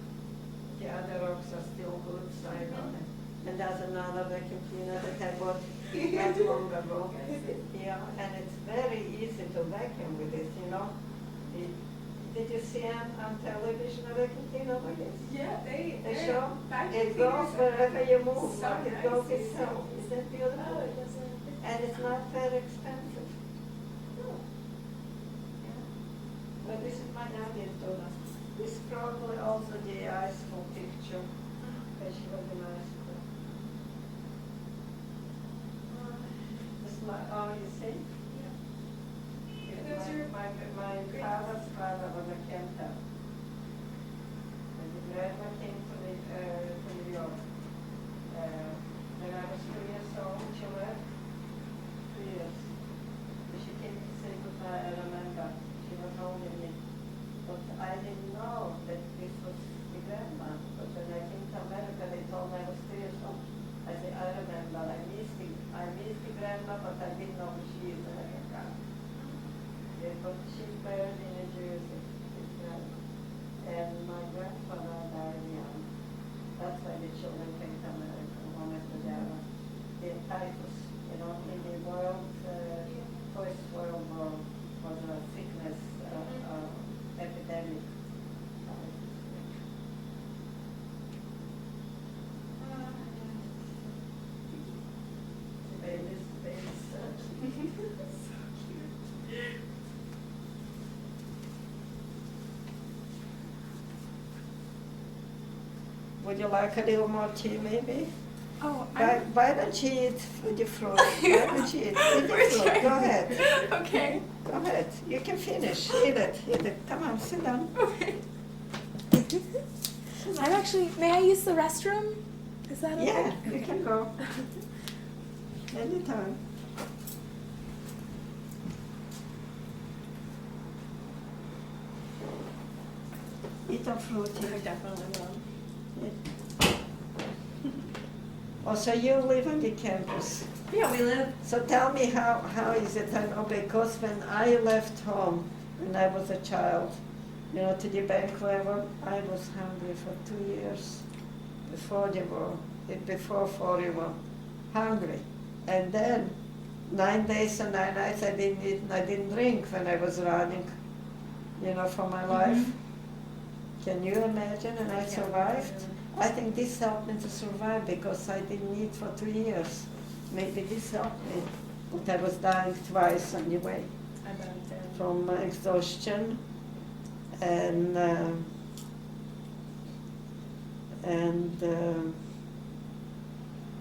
The other rocks are still good, so I know them. And there's another vacuum cleaner that I bought not long ago. Yeah, and it's very easy to vacuum with it, you know. Did you see on television a vacuum cleaner like this? Yeah, They show vacuum it goes cleaners are wherever you move, so like it nice. goes itself. Isn't that beautiful? Oh, it doesn't. And it's not very expensive. Yeah. But this is my auntie's daughter. This is probably also the high school picture. But she was in high school. This is my, oh, you see? Yeah. Yeah, Those are my great. father's father was a cantor. And the grandma came to New York. When I was 2 years old, she left. 2 years. And she came to say goodbye, I remember. She was holding me. But I didn't know that this was the grandma. But when I came to America, they told me I was 2 years old. I said, I remember, I missed the grandma, but I didn't know who she is. Yeah, but she's buried in New Jersey, his grandma. And my grandfather died young. That's why the children came to America, one after the other. The typhus, you know, in the world, First World War was a sickness, epidemic. Babies. Would you like a little more tea, maybe? Oh, Why don't you eat the fruit? Why don't you eat the fruit? Go ahead. Okay. Go ahead. You can finish. Eat it. Come on, sit down. Okay. I'm actually, may I use the restroom? Is that okay? Yeah, you can go. Anytime. Eat a fruit. I definitely will. Oh, so you live on the campus. Yeah, we live. So tell me how is it? I know because when I left home, when I was a child, you know, to the bank level, I was hungry for 2 years before the war, before 41, hungry. And then 9 days and 9 nights I didn't eat and I didn't drink when I was running, you know, for my life. Can you imagine? And I survived. I think this helped me to survive because I didn't eat for 2 years. Maybe this helped me. But I was dying twice on the way I bet it did. from exhaustion and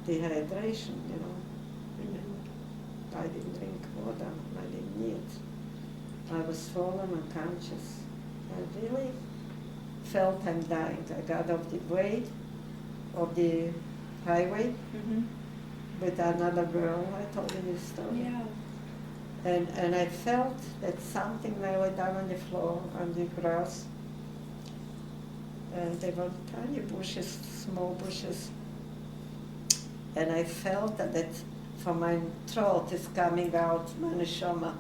dehydration, you know. I didn't drink water, I didn't eat. I was fallen unconscious. I really felt I'm dying. I got off the way of the highway with another girl. I told you this story. Yeah. And I felt that something lay down on the floor, on the grass. And they were tiny bushes, small bushes. And I felt that from my throat is coming out my neshama,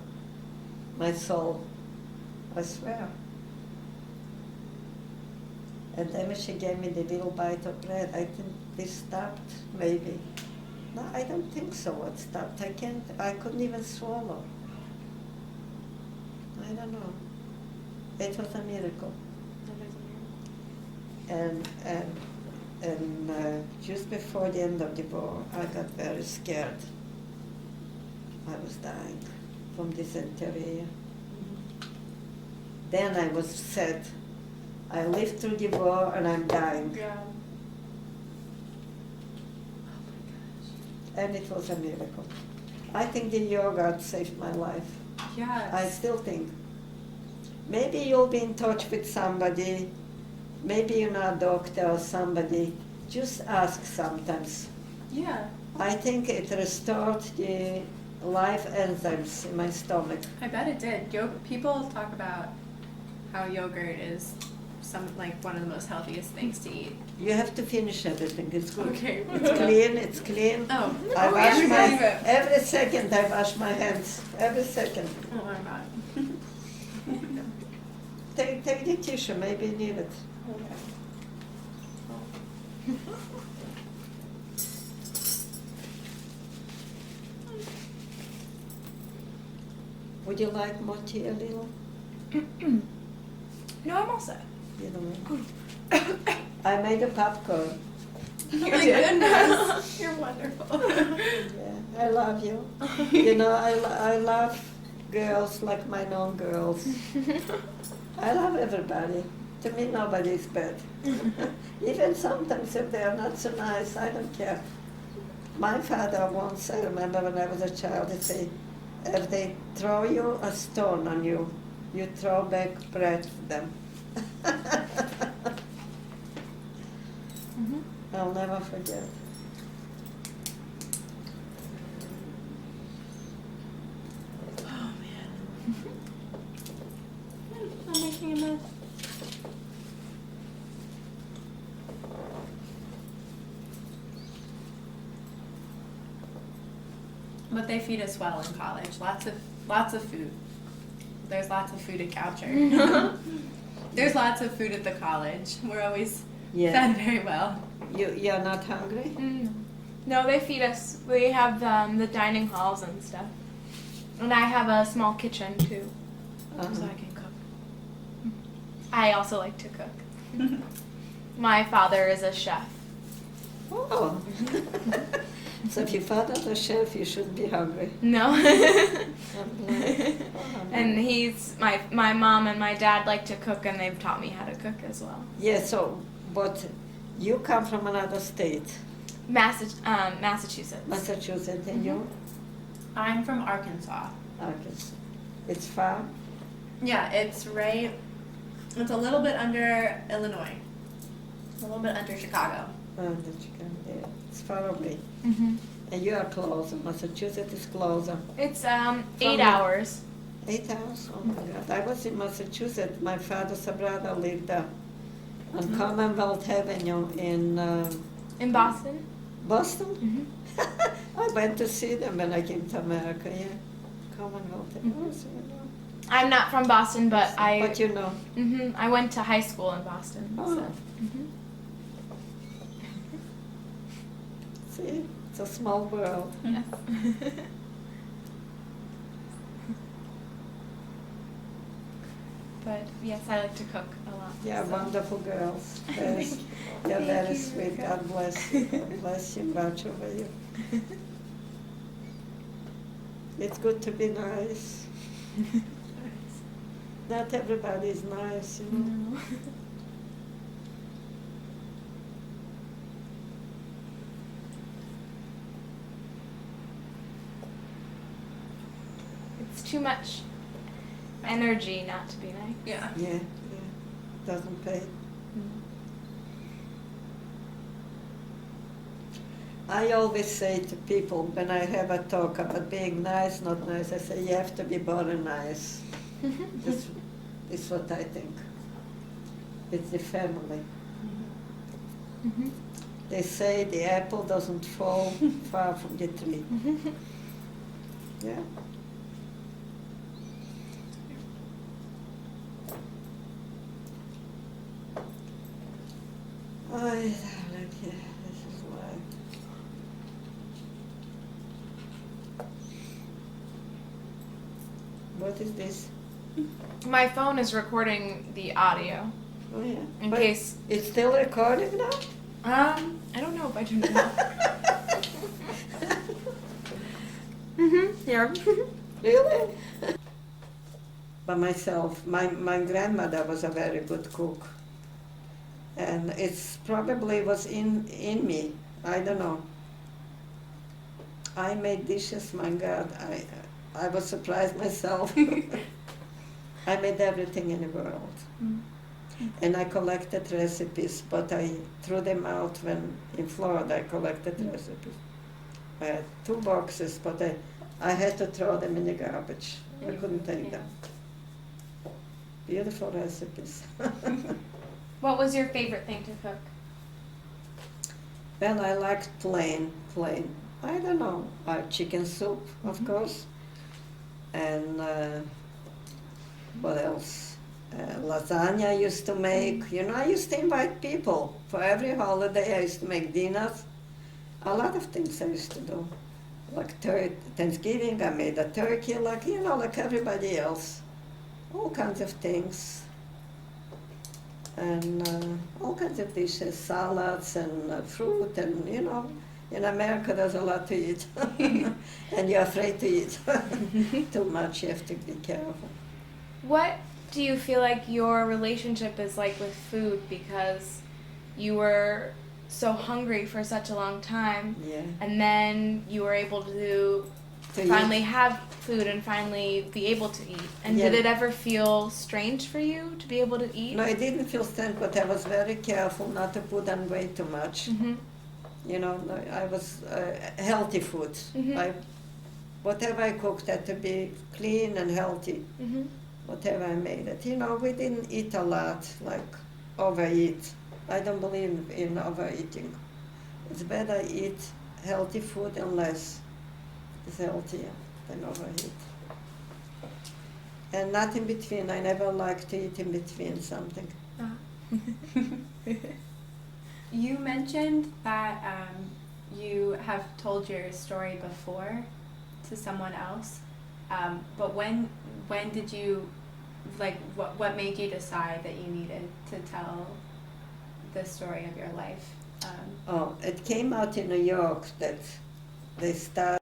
my soul. I swear. And then when she gave me the little bite of bread, I think this stopped, maybe. No, I don't think so, it stopped. I couldn't even swallow. I don't know. It was a miracle. And just before the end of the war, I got very scared. I was dying from dysentery. Then I was sad. I lived through the war and I'm dying. Yeah. And it was a miracle. I think the yoga saved my life. Yes. I still think. Maybe you'll be in touch with somebody, maybe you're not a doctor or somebody. Just ask sometimes. Yeah. I think it restored the life enzymes in my stomach. I bet it did. People talk about how yogurt is one of the most healthiest things to eat. You have to finish everything, it's good. Okay. It's clean. Oh. I wash every second. every second I wash my hands, every second. Oh my God. take the tissue, maybe you need it. Would you like more tea a little? No, I'm all set. You don't want? I made a popcorn. My goodness, you're wonderful. Yeah, I love you. You know, I love girls like my own girls. I love everybody. To me, nobody is bad. Even sometimes if they are not so nice, I don't care. My father once, I remember when I was a child, he said, if they throw you a stone on you, you throw back bread to them. I'll never forget. Oh man. I'm making a mess. But they feed us well in college. Lots of food. There's lots of food at Goucher. There's lots of food at the college. We're always fed very well. You're not hungry? No, they feed us. We have the dining halls and stuff. And I have a small kitchen too, so I can cook. I also like to cook. My father is a chef. Oh. So if your father's a chef, you shouldn't be hungry. No. Oh, And my mom and my dad like to cook, and they've taught me how to cook as well. yeah, so, but you come from another state, Massachusetts. Massachusetts, and you? I'm from Arkansas. Arkansas. It's far? Yeah, it's a little bit under Illinois. A little bit under Chicago. The chicken, yeah. It's far away. Mm-hmm. And you are closer. Massachusetts is closer. It's 8 hours. 8 hours? Oh my God. I was in Massachusetts. My father's brother lived there on Commonwealth Avenue In Boston. Boston. Mm-hmm. I went to see them when I came to America, yeah. Commonwealth Avenue, so you know. I'm not from Boston, but But you know. I went to high school in Boston. Oh. So. See, it's a small world. Yes. But yes, I like to cook a lot. Yeah, so. wonderful girls. Very, Thank you're very you, sweet. Rivka. God bless you. God bless you. Watch over you. It's good to be nice. Not everybody is nice, you know. No. It's too much energy not to be nice. Yeah. Yeah, yeah. Doesn't pay. I always say to people when I have a talk about being nice, not nice, I say you have to be born nice. This is what I think. It's the family. Mm-hmm. They say the apple doesn't fall far from the tree. Yeah. Oh, darling, yeah, this is life. What is this? My phone is recording the audio Oh, yeah. in But case. it's still recording now? I don't know if I turned it off. Yeah. Really? By myself, my grandmother was a very good cook. And it's probably was in me. I don't know. I made dishes, my God, I was surprised myself. I made everything in the world. And I collected recipes, but I threw them out when in Florida I collected recipes. I had 2 boxes, but I had to throw them in the garbage. I couldn't take them. Beautiful recipes. What was your favorite thing to cook? Well, I liked plain. I don't know, chicken soup, of course. And what else? lasagna I used to make. You know, I used to invite people. For every holiday I used to make dinners. A lot of things I used to do. Like Thanksgiving, I made a turkey, like, you know, like everybody else. All kinds of things. And all kinds of dishes, salads and fruit, and, you know, in America there's a lot to eat. And you're afraid to eat too much, you have to be careful. What do you feel like your relationship is like with food, because you were so hungry for such a long time, Yeah. and then you were able to finally have food and finally be able to eat? And Yeah. did it ever feel strange for you to be able to eat? No, I didn't feel strange, but I was very careful not to put on weight too much. Mm-hmm. You know, I was healthy food. Mm-hmm. Whatever I cooked had to be clean and healthy. Mm-hmm. Whatever I made it. You know, we didn't eat a lot, like overeat. I don't believe in overeating. It's better eat healthy food and less is healthier than overeat. And not in between. I never like to eat in between something. You mentioned that you have told your story before to someone else, but when did you, like, what made you decide that you needed to tell the story of your life? It came out in New York that they started